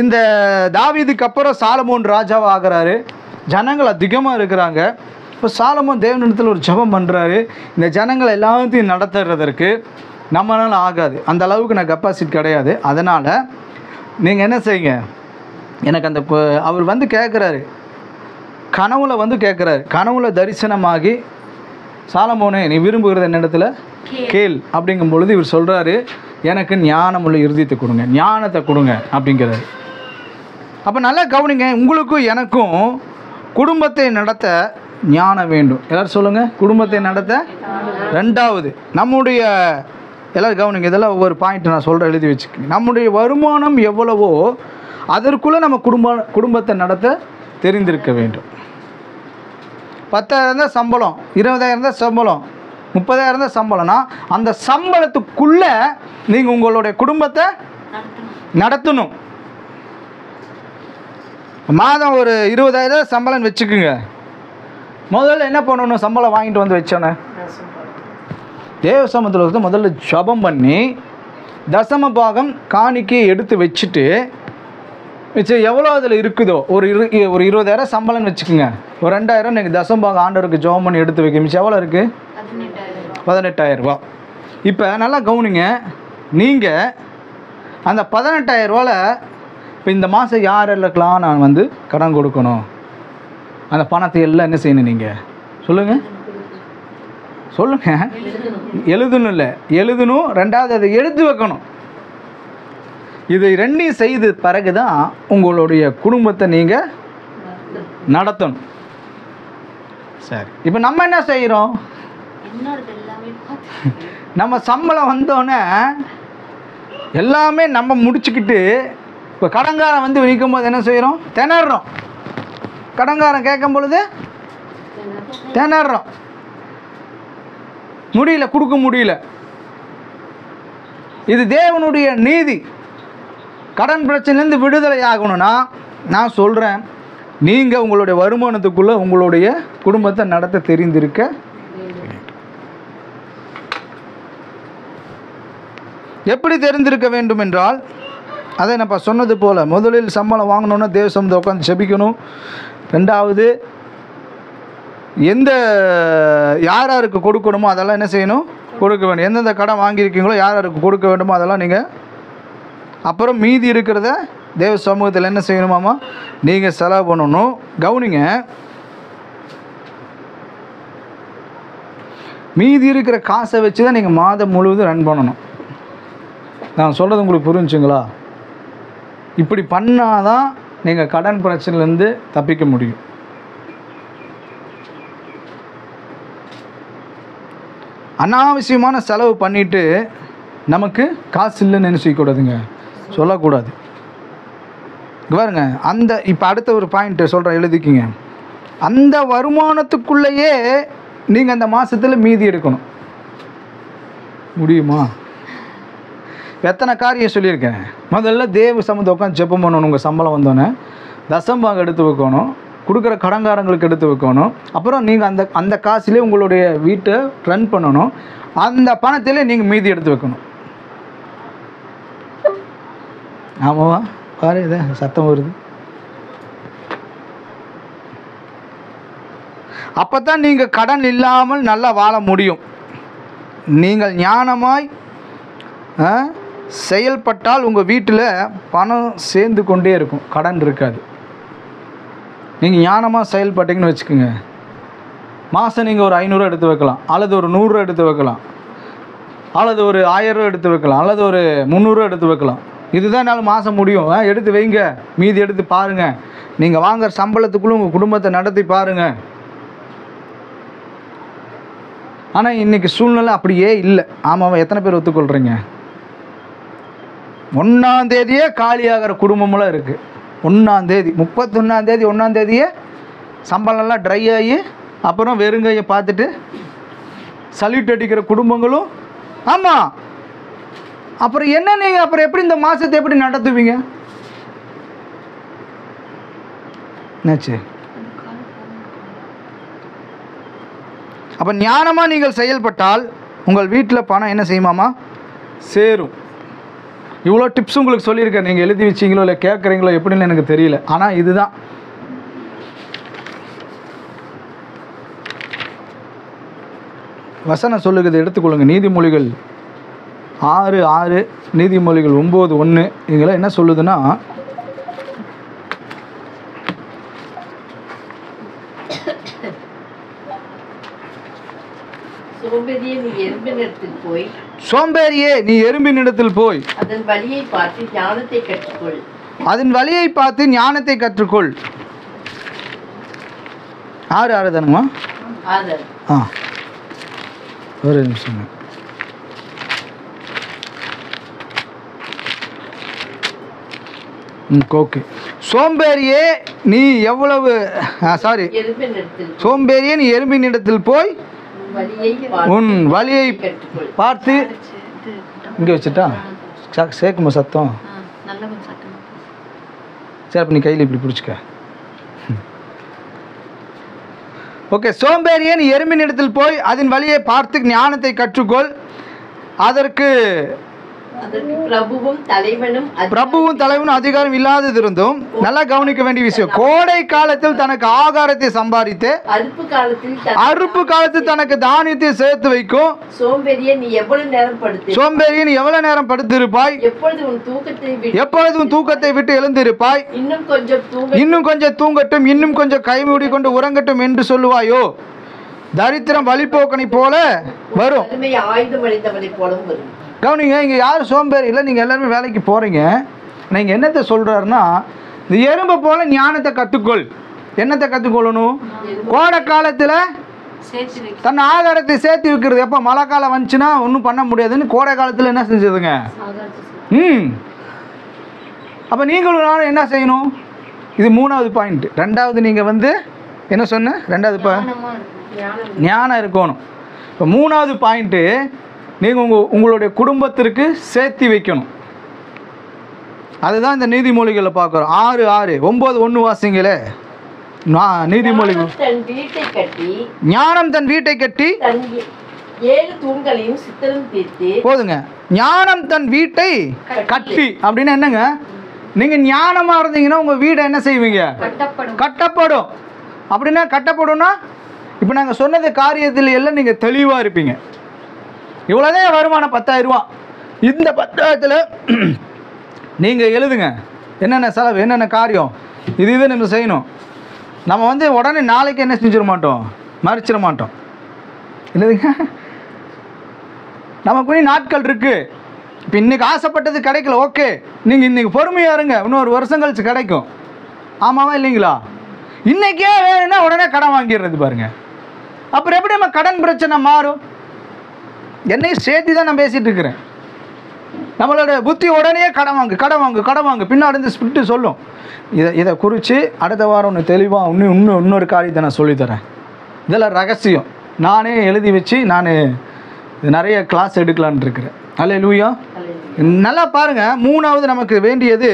இந்த தாவீதுக்கு அப்புறம் சாலமோன் ராஜாவை ஆகிறாரு. ஜனங்கள் அதிகமாக இருக்கிறாங்க. இப்போ சாலமோன் தேவனிடத்தில் ஒரு ஜெபம் பண்ணுறாரு. இந்த ஜனங்கள் எல்லாத்தையும் நடத்துறதற்கு நம்மளால் ஆகாது, அந்த அளவுக்கு நான் கெப்பாசிட்டி கிடையாது. அதனால் நீங்கள் என்ன செய்யுங்க, எனக்கு அந்த அவர் வந்து கேட்குறாரு, கனவுல கேட்குறாரு. கனவுல தரிசனமாகி, சாலமோனே நீ விரும்புகிறது என்னிடத்துல கேள் அப்படிங்கும் பொழுது இவர் சொல்கிறாரு, எனக்கு ஞானமுள்ள இருதயத்தை கொடுங்க, ஞானத்தை கொடுங்க அப்படிங்கிறாரு. அப்போ நல்லா கவனிங்க, உங்களுக்கும் எனக்கும் குடும்பத்தை நடத்த ஞானம் வேண்டும். எல்லோரும் சொல்லுங்கள், குடும்பத்தை நடத்த. ரெண்டாவது நம்முடைய, எல்லோரும் கவனிங்க, இதெல்லாம் ஒவ்வொரு பாயிண்ட் நான் சொல்கிறேன், எழுதி வச்சுக்கோங்க. நம்முடைய வருமானம் எவ்வளவோ அதற்குள்ளே நம்ம குடும்பத்தை நடத்த தெரிந்திருக்க வேண்டும். 10,000 தான் சம்பளம், 20,000 தான் சம்பளம், 30,000 தான் சம்பளம்னா அந்த சம்பளத்துக்குள்ளே நீங்கள் உங்களுடைய குடும்பத்தை நடத்தணும். மாதம் ஒரு 20,000 சம்பளம் வச்சுக்குங்க. முதல்ல என்ன பண்ணணும்? சம்பளம் வாங்கிட்டு வந்து வச்சோன்னே தேவ சமூகத்தில் முதல்ல ஜபம் பண்ணி தசம பாகம் காணிக்கையை எடுத்து வச்சுட்டு, மிச்சம் எவ்வளோ அதில் இருக்குதோ, ஒரு 20,000 சம்பளம் வச்சுக்கோங்க. ஒரு 2,000 நீங்கள் தசம பாகம் ஆண்டவருக்கு ஜபம் பண்ணி எடுத்து வைக்க. மிச்சம் எவ்வளோ இருக்குது? 18,000 ரூபா. இப்போ நல்லா கவனிங்க, நீங்கள் அந்த 18,000 ரூபாவில் இப்போ இந்த மாதம் யாரெல்லாம் நான் வந்து கடன் கொடுக்கணும், அந்த பணத்தை எல்லாம் என்ன செய்யணும்? நீங்கள் சொல்லுங்கள், எழுதணும். இல்லை, எழுதணும். ரெண்டாவது அதை எடுத்து வைக்கணும். இதை ரெண்டையும் செய்து பிறகு தான் உங்களுடைய குடும்பத்தை நீங்கள் நடத்தணும். சரி, இப்போ நம்ம என்ன செய்கிறோம்? நம்ம சம்பளம் வந்தோடனே எல்லாமே நம்ம முடிச்சுக்கிட்டு, இப்போ கடன்காரன் வந்து நிற்கும் போது என்ன செய்கிறோம்? திணறோம். கடன்காரன் கேட்கும் பொழுது திணறோம், முடியல, கொடுக்க முடியல. இது தேவனுடைய நீதி. கடன் பிரச்சனையிலேருந்து விடுதலை ஆகணும்னா நான் சொல்கிறேன், நீங்கள் உங்களுடைய வருமானத்துக்குள்ளே உங்களுடைய குடும்பத்தை நடத்த தெரிந்திருக்க. எப்படி தெரிந்திருக்க வேண்டும் என்றால், அதை நான் இப்போ சொன்னது போல், முதலில் சம்பளம் வாங்கணுன்னா தேவ சமூகத்தை உட்காந்து ஜெபிக்கணும். ரெண்டாவது, யாருக்கு கொடுக்கணுமோ அதெல்லாம் என்ன செய்யணும்? கொடுக்க வேண்டும். எந்தெந்த கடன் வாங்கியிருக்கீங்களோ யாருக்கு கொடுக்க வேண்டுமோ அதெல்லாம் நீங்கள். அப்புறம் மீதி இருக்கிறத தேவ சமூகத்தில் என்ன செய்யணுமாமா? நீங்கள் செலவு பண்ணணும். கவனிங்க, மீதி இருக்கிற காசை வச்சு தான் நீங்கள் மாதம் முழுவதும் ரன் பண்ணணும். நான் சொல்கிறது உங்களுக்கு புரிஞ்சுங்களா? இப்படி பண்ணாதான் நீங்கள் கடன் பிரச்சனையிலேருந்து தப்பிக்க முடியும். அனாவசியமான செலவு பண்ணிவிட்டு நமக்கு காசு இல்லைன்னு நினைச்சிக்கூடாதுங்க, சொல்லக்கூடாது. பாருங்க, அந்த இப்போ அடுத்த ஒரு பாயிண்ட்டு சொல்கிறேன், எழுதிக்கிங்க. அந்த வருமானத்துக்குள்ளேயே நீங்கள் அந்த மாதத்தில் மீதி எடுக்கணும். முடியுமா? எத்தனை காரியம் சொல்லியிருக்கேன். முதல்ல தேவ சமூகத்தை உட்காந்து ஜெபம் பண்ணணும். உங்கள் சம்பளம் வந்தோன்னே தசம்பாகம் எடுத்து வைக்கணும், கொடுக்குற கடன்காரங்களுக்கு எடுத்து வைக்கணும். அப்புறம் நீங்கள் அந்த காசுலேயே உங்களுடைய வீட்டை ரன் பண்ணணும். அந்த பணத்திலே நீங்கள் மீதி எடுத்து வைக்கணும். ஆமாவா? பாரு, இதை சத்தம் வருது. அப்போ தான் நீங்கள் கடன் இல்லாமல் நல்லா வாழ முடியும். நீங்கள் ஞானமாய் செயல்பட்டால் உங்கள் வீட்டில் பணம் சேர்ந்து கொண்டே இருக்கும், கடன் இருக்காது. நீங்கள் ஞானமாக செயல்பட்டீங்கன்னு வச்சுக்கோங்க, மாதம் நீங்கள் ஒரு 500 எடுத்து வைக்கலாம், அல்லது ஒரு 100 எடுத்து வைக்கலாம், அல்லது ஒரு 1000 எடுத்து வைக்கலாம், அல்லது ஒரு 300 எடுத்து வைக்கலாம். இதுதான் என்னால் மாதம் முடியும். எடுத்து வைங்க, மீதி எடுத்து பாருங்கள். நீங்கள் வாங்குகிற சம்பளத்துக்குள்ளே உங்கள் குடும்பத்தை நடத்தி பாருங்கள். ஆனால் இன்றைக்கி சூழ்நிலை அப்படியே இல்லை. ஆமாம், எத்தனை பேர் ஒத்துக்கொள்கிறீங்க? 1ஆம் தேதியே காலியாகிற குடும்பமெல்லாம் இருக்குது. 1ஆம் தேதி, 31ஆம் தேதி, 1ஆம் தேதியே சம்பளம்லாம் ட்ரை ஆகி அப்புறம் வெறுங்கையை பார்த்துட்டு சல்யூட் அடிக்கிற குடும்பங்களும். ஆமாம், அப்புறம் என்ன நீங்கள் அப்புறம் எப்படி இந்த மாதத்தை எப்படி நடத்துவீங்க? என்னாச்சு? அப்போ ஞானமாக நீங்கள் செயல்பட்டால் உங்கள் வீட்டில் பணம் என்ன செய்யுமாமா? சேரும். இவ்வளோ டிப்ஸ் உங்களுக்கு சொல்லியிருக்கேன். நீங்கள் எழுதி வச்சிங்களோ இல்லை கேட்குறீங்களோ எப்படின்னு எனக்கு தெரியல. ஆனால் இதுதான் வசனம் சொல்லுகிறது, எடுத்துக்கொள்ளுங்க. நீதிமொழிகள் 6:6, நீதிமொழிகள் 9:1. இதெல்லாம் என்ன சொல்லுதுன்னா, சோம்பேறியே நீ எறும்பினிடத்தில் போய் சோம்பேறியே நீ எறும்பினிடத்தில் போய் அதன் வழியை பார்த்து ஞானத்தை கற்றுக்கொள். அதன் வழியை பார்த்து ஞானத்தை கற்றுக்கொள். 6:6 தானுங்கம்மா? ஆதர் ஒரு நிமிஷம். ஓகே. சோம்பேறியே நீ எவ்வளவு சோம்பேறியே நீ எறும்பினிடத்தில் போய் உன் வழியை பார்த்து. இங்கே வச்சுட்டா சேர்க்குமா சத்தம்? சரி, அப்போ நீ கையில் இப்படி பிடிச்சிக்க. ஓகே. சோம்பேறியே நீ எறும்பினிடத்தில் போய் அதன் வழியை பார்த்து ஞானத்தை கற்றுக்கொள். அதற்கு பிரபுவும் தலைவனும் அதிகாரம் இல்லாதது இருந்தும் நல்லா கவனிக்க வேண்டிய விஷயம். கோடை காலத்தில் தனக்கு ஆகாரத்தை சம்பாதித்து அறுப்பு காலத்தில் தனக்கு தானியத்தை சேர்த்து வைக்கும். சோம்பேறியே நீ எவ்வளவு நேரம் படுத்திருப்பாய்? எப்பொழுது உன் தூக்கத்தை விட்டு எழுந்திருப்பாய்? இன்னும் கொஞ்சம் தூங்கட்டும், இன்னும் கொஞ்சம் கை மூடிக்கொண்டு உறங்கட்டும் என்று சொல்லுவாயோ? தரித்திரம் வழிபோக்கனை போல வரும். கவனிங்க, இங்கே யாரும் சோம்பேறி இல்லை, நீங்கள் எல்லாருமே வேலைக்கு போகிறீங்க. நீங்கள் என்னத்தை சொல்கிறாருன்னா, இந்த எறும்பை போல் ஞானத்தை கற்றுக்கொள். என்னத்தை கற்றுக்கொள்ளணும்? கோடை காலத்தில் தன் ஆகாரத்தை சேர்த்து வைக்கிறது. எப்போ மழை காலம் வந்துச்சுன்னா ஒன்றும் பண்ண முடியாதுன்னு கோடை காலத்தில் என்ன செஞ்சதுங்க? அப்போ நீங்களும் நானும் என்ன செய்யணும்? இது 3வது பாயிண்ட். 2வது நீங்கள் என்ன சொன்ன? 2வது ஞானம் இருக்கணும். இப்போ 3வது பாயிண்ட்டு, நீங்கள் உங்களுடைய குடும்பத்திற்கு சேர்த்து வைக்கணும். அதுதான் இந்த நீதிமொழிகளை பார்க்குறோம். 6:6, 9:1 வாசிங்களே. நீதிமொழிகள் ஞானம் தன் வீட்டை கட்டி 7 தூண்களையும் சித்திரம் தீர்த்து. போதுங்க. ஞானம் தன் வீட்டை கட்டி அப்படின்னா என்னங்க? நீங்கள் ஞானமாக இருந்தீங்கன்னா உங்கள் வீடை என்ன செய்வீங்க? கட்டப்படும். அப்படின்னா கட்டப்படும்னா இப்போ நாங்கள் சொன்னது காரியத்தில் எல்லாம் நீங்கள் தெளிவாக இருப்பீங்க. இவ்வளோதான் வருமானம் 10,000 ரூபா. இந்த 10,000த்தில் நீங்கள் எழுதுங்க என்னென்ன செலவு, என்னென்ன காரியம், இது நம்ம செய்யணும். நம்ம உடனே நாளைக்கு என்ன செஞ்சிட மாட்டோம், மறைச்சிட மாட்டோம். என்னதுங்க, நமக்கு நாட்கள் இருக்குது. இப்போ இன்றைக்கி ஆசைப்பட்டது கிடைக்கல, ஓகே, நீங்கள் இன்றைக்கி பொறுமையாக இருங்க, இன்னொரு வருஷம் கழிச்சு கிடைக்கும். ஆமாவா இல்லைங்களா? இன்றைக்கே வேணும்னா உடனே கடன் வாங்கிடுறது பாருங்கள். அப்புறம் எப்படி நம்ம கடன் பிரச்சனை மாறும்? என்னையும் சேர்த்து தான் நான் பேசிகிட்டு இருக்கிறேன். நம்மளோட புத்தி உடனே கடன் வாங்கு பின்னாடி இந்த ஸ்பிரிட்டு சொல்லும். இதை குறித்து அடுத்த வாரம் ஒன்று தெளிவாக இன்னொரு காரியத்தை நான் சொல்லித்தரேன். இதெல்லாம் ரகசியம். நானே எழுதி வச்சு நான் நிறைய கிளாஸ் எடுக்கலான் இருக்கிறேன். அல்லேலூயா. நல்லா பாருங்கள். 3வது நமக்கு வேண்டியது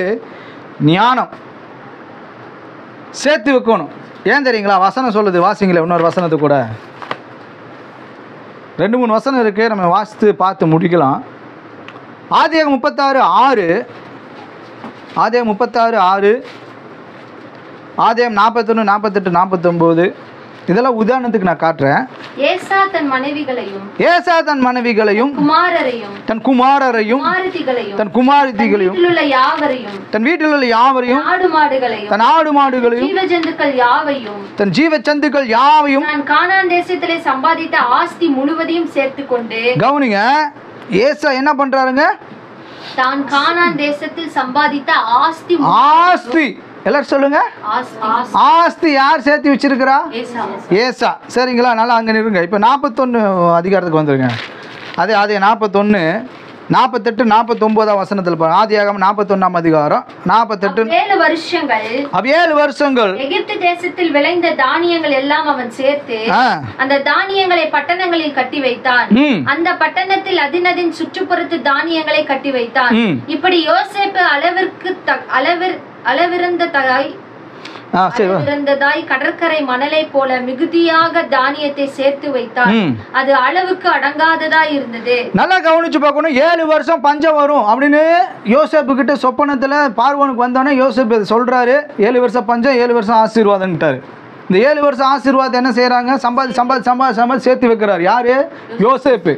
ஞானம். சேர்த்து வைக்கணும். ஏன் தெரியுங்களா? வசனம் சொல்லுது, வாசிங்களே இன்னொரு வசனத்து கூட. 2-3 வசனம் இருக்குது, நம்ம வாசித்து பார்த்து முடிக்கலாம். ஆதியாகமம் 36:6 ஆதியாகமம் 36:6, ஆதியாகமம் 41, 48, 49. இதெல்லாம் உதாரணத்துக்கு நான் காட்டுறேன். ஏசா தன் மனைவிகளையும் தன் குமாரரையும் தன் குமாரத்திகளையும் தன் வீட்டில் உள்ள யாவரையும் தன் ஆடு மாடுகளையும் தன் ஜீவஜந்துக்கள் யாவையும் கானான் தேசத்திலே சம்பாதித்த ஆஸ்தி முழுவதையும் சேர்த்துக்கொண்டு, கவனிங்க, ஏசா என்ன பண்றாருங்க? தான் கானான் தேசத்தில் சம்பாதித்த ஆஸ்தி எல்லாரும் சொல்லுங்க. ஆஸ்தி யார் சேர்த்து வச்சிருக்கிறா? ஏசா. சரிங்களா? நல்லா அங்கே இருங்க. இப்போ 41 அதிகாரத்துக்கு வந்துருங்க. அதே 41, 48, 49 வசனத்தில் பாருங்க. ஆதியாகமம் 41 அதிகாரம் 48. 7 வருஷங்கள் எகிப்து தேசத்தில் விளைந்த தானியங்கள் எல்லாம் அவன் சேர்த்து அந்த தானியங்களை பட்டணங்களில் கட்டி வைத்தான். அந்த பட்டணத்தில் அதினதின் சுற்றுப்புறத்து தானியங்களை கட்டி வைத்தான். இப்படி யோசேப்பு அளவிருந்ததாய் கடற்கரை மணலை போல மிகுதியாக தானியத்தை சேர்த்து வைத்தார். அது அளவுக்கு அடங்காததாய் இருந்தது. நல்லா கவனிச்சு பார்க்கணும். 7 வருஷம் பஞ்சம் வரும் அப்படின்னு யோசேப்பு கிட்ட சொப்பனத்துல பார்வோனுக்கு வந்தோடனே யோசேப்பு சொல்றாரு, 7 வருஷம் பஞ்சம், 7 வருஷம் ஆசீர்வாதம்ட்டாரு. இந்த 7 வருஷம் ஆசீர்வாதம் என்ன செய்யறாங்க? சம்பாதி சேர்த்து வைக்கிறார். யாரு? யோசேப்பு.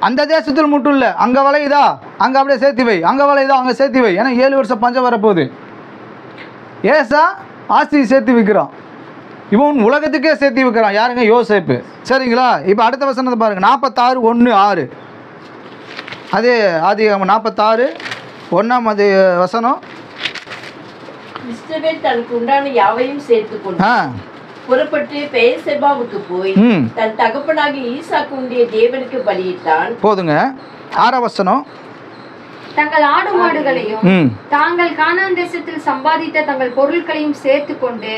அந்த தேசத்தில் மட்டும் இல்லை, அங்கே விளையுதா அங்கே அப்படியே சேர்த்து வை, அங்கே விளையுதா அங்கே சேர்த்து வை. ஏன்னா 7 வருஷம் பஞ்சம் வரப்போகுது. ஏசா ஆஸ்தி சேர்த்து வைக்கிறான். இவன் உலகத்துக்கே சேர்த்து வைக்கிறான். யாருங்க? யோசேப்பு. சரிங்களா? இப்போ அடுத்த வசனத்தை பாருங்க. 46:1-6. அதே ஆதியாகமம் 46:1 வசனம். இஸ்ரவேல் தனக்கு உண்டான யாவையும் சேர்த்துக்கொண்டு புறப்பட்டு பெயர்செபாவுக்கு போய் தன் தகப்பனாகிய ஈசாக்கு உண்டிய தேவனுக்கு பலியிட்டான். போதுங்க. 6 வசனம். தங்கள் ஆடு மாடுகளையும் தாங்கள் கானான் தேசத்தில் சம்பாதித்த தங்கள் பொருட்களையும் சேர்த்து கொண்டு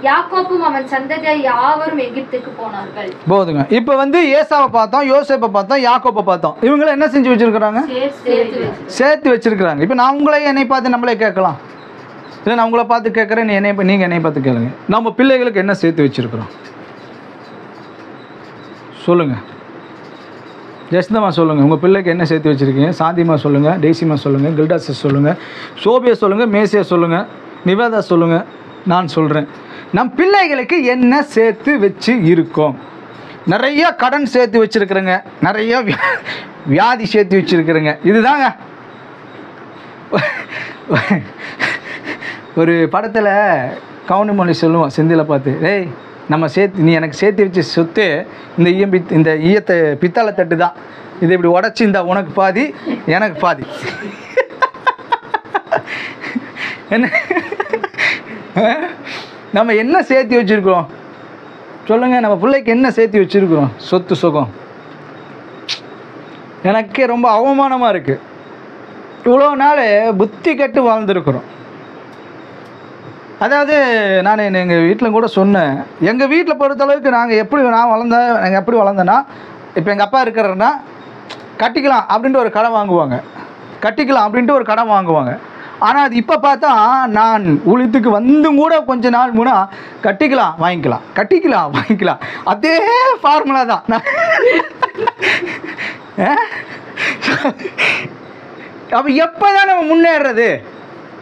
யாக்கோப்பும் அவன் சந்ததியார் யாவரும் எகிப்துக்கு போனார்கள். போதுங்க. இப்போ ஏசாவை பார்த்தோம், யோசேப்பை பார்த்தோம், யாக்கோப்பை பார்த்தோம். இவங்களை என்ன செஞ்சு வச்சிருக்கிறாங்க? சேர்த்து வச்சிருக்கிறாங்க. இப்போ நான் உங்களே என்னை பார்த்து நம்மளே கேட்கலாம். இல்லை, நான் உங்களை பார்த்து கேட்குறேன், நீங்கள் என்னை பார்த்து கேளுங்க. நம்ம பிள்ளைகளுக்கு என்ன சேர்த்து வச்சுருக்குறோம்? சொல்லுங்கள். ஜெஸ்தமா சொல்லுங்கள். உங்கள் பிள்ளைக்கு என்ன சேர்த்து வச்சுருக்கீங்க? சாந்திமா சொல்லுங்கள், டெய்சிமா சொல்லுங்கள், கில்டாஸை சொல்லுங்கள், சோபியா சொல்லுங்கள், மேசியா சொல்லுங்கள், நிவேதா சொல்லுங்கள். நான் சொல்கிறேன், நம் பிள்ளைகளுக்கு என்ன சேர்த்து வச்சு இருக்கோம்? நிறையா கடன் சேர்த்து வச்சுருக்குறேங்க, நிறையா வியாதி சேர்த்து வச்சுருக்குறேங்க. இதுதாங்க. ஒரு படத்தில் கவுண்டமொழி சொல்லுவோம் செந்தில பார்த்து, ஏய் நம்ம சேர்த்து, நீ எனக்கு சேர்த்து வச்சு சொத்து இந்த ஈயத்தை பித்தாளை தட்டு தான், இதை இப்படி உடச்சி இந்த உனக்கு பாதி எனக்கு பாதி. என்ன நம்ம என்ன சேர்த்து வச்சுருக்கிறோம் சொல்லுங்கள்? நம்ம பிள்ளைக்கு என்ன சேர்த்து வச்சுருக்குறோம்? சொத்து சுகம். எனக்கே ரொம்ப அவமானமாக இருக்குது. இவ்வளோ நாள் புத்தி கட்டு வாழ்ந்துருக்குறோம். அதாவது நான் எங்கள் வீட்டில் கூட சொன்னேன், எங்கள் வீட்டில் பொறுத்தளவுக்கு நாங்கள் எப்படி வளர்ந்தேன்னா, இப்போ எங்கள் அப்பா இருக்கிறன்னா கட்டிக்கலாம் அப்படின்ட்டு ஒரு கடன் வாங்குவாங்க. ஆனால் அது இப்போ பார்த்தா, நான் ஊழியத்துக்கு வந்தும் கூட கொஞ்ச நாள் முன்னா கட்டிக்கலாம் வாங்கிக்கலாம் அதே ஃபார்முலா தான். அப்போ எப்போ தான் நம்ம முன்னேறது?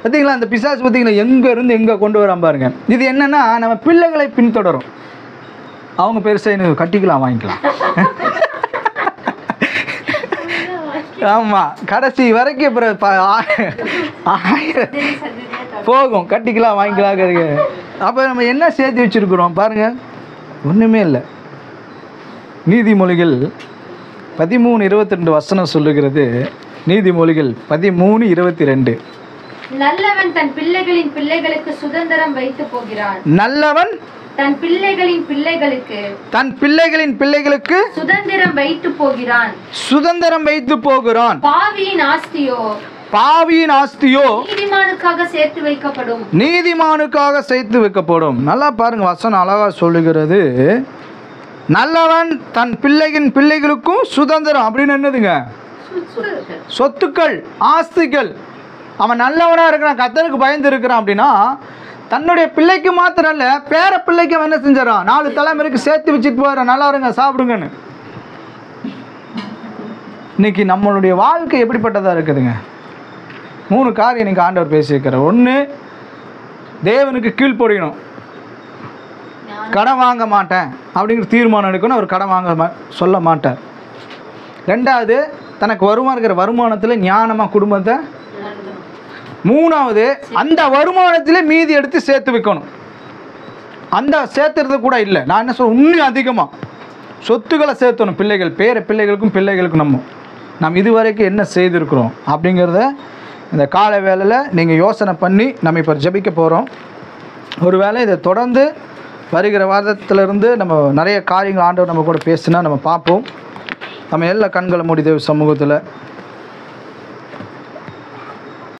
பார்த்தீங்களா? அந்த பிசாசு பார்த்தீங்களா எங்கேருந்து எங்கே கொண்டு வரான் பாருங்க. இது என்னென்னா, நம்ம பிள்ளைகளை பின்தொடரும். அவங்க பெருசாக கட்டிக்கலாம் வாங்கிக்கலாம். ஆமாம், கடைசி வரைக்கும் போகும். கட்டிக்கலாம் வாங்கிக்கலாம். அப்போ நம்ம என்ன சேர்த்து வச்சுருக்குறோம் பாருங்கள்? ஒன்றுமே இல்லை. நீதிமொழிகள் 13:22 வசனம் சொல்லுகிறது. நீதிமொழிகள் 13:22. நல்லவன் தன் பிள்ளைகளின் பிள்ளைகளுக்கு சுதந்திரம் வைத்து போகிறான். நல்லவன் தன் பிள்ளைகளின் பிள்ளைகளுக்கு சுதந்திரம் வைத்து போகிறான். பாவியின் ஆஸ்தியோ நீதிமானுக்காக சேர்த்து வைக்கப்படும். நல்லா பாருங்க, வசனம் அழகா சொல்லுகிறது. நல்லவன் தன் பிள்ளைகளுக்கும் சுதந்திரம் அப்படின்னு என்னதுங்க? சொத்துக்கள், ஆஸ்திகள். அவன் நல்லவனா இருக்கிறான், கர்த்தருக்கு பயந்து இருக்கிறான் அப்படின்னா, தன்னுடைய பிள்ளைக்கு மாத்திரம் இல்லை, பேர பிள்ளைக்கு அவன் என்ன செஞ்சான்? 4 தலைமுறைக்கு சேர்த்து வச்சுட்டு போறான். நல்லா இருங்க, சாப்பிடுங்கன்னு. இன்னைக்கு நம்மளுடைய வாழ்க்கை எப்படிப்பட்டதா இருக்குதுங்க? 3 காரியம் இன்னைக்கு ஆண்டவர் பேசியிருக்கிறார். ஒன்று, தேவனுக்கு கீழ்ப்படியணும். கடன் வாங்க மாட்டேன் அப்படிங்கிற தீர்மானம் எடுக்கணும். அவர் கடன் வாங்க சொல்ல மாட்டார். 2வது, தனக்கு இருக்கிற வருமானத்தில் ஞானமாக குடும்பத்தை. 3வது, அந்த வருமானத்தில் மீதி எடுத்து சேர்த்து வைக்கணும். அந்த சேர்த்துறது கூட இல்லை, நான் என்ன சொல்ல, இன்னும் அதிகமாக சொத்துக்களை சேர்த்தணும். பிள்ளைகளுக்கும் பிள்ளைகளுக்கும் நம்ம இதுவரைக்கும் என்ன செய்திருக்கிறோம் அப்படிங்கிறத இந்த கால வேளையில் நீங்கள் யோசனை பண்ணி நம்ம இப்போ ஜெபிக்க போகிறோம். ஒருவேளை இதை தொடர்ந்து வருகிற வாரத்திலிருந்து நம்ம நிறைய காரியங்கள் ஆண்டவர் நம்ம கூட பேசினா நம்ம பார்ப்போம். நம்ம எல்லா கண்களை மூடி தேவ சமூகத்தில்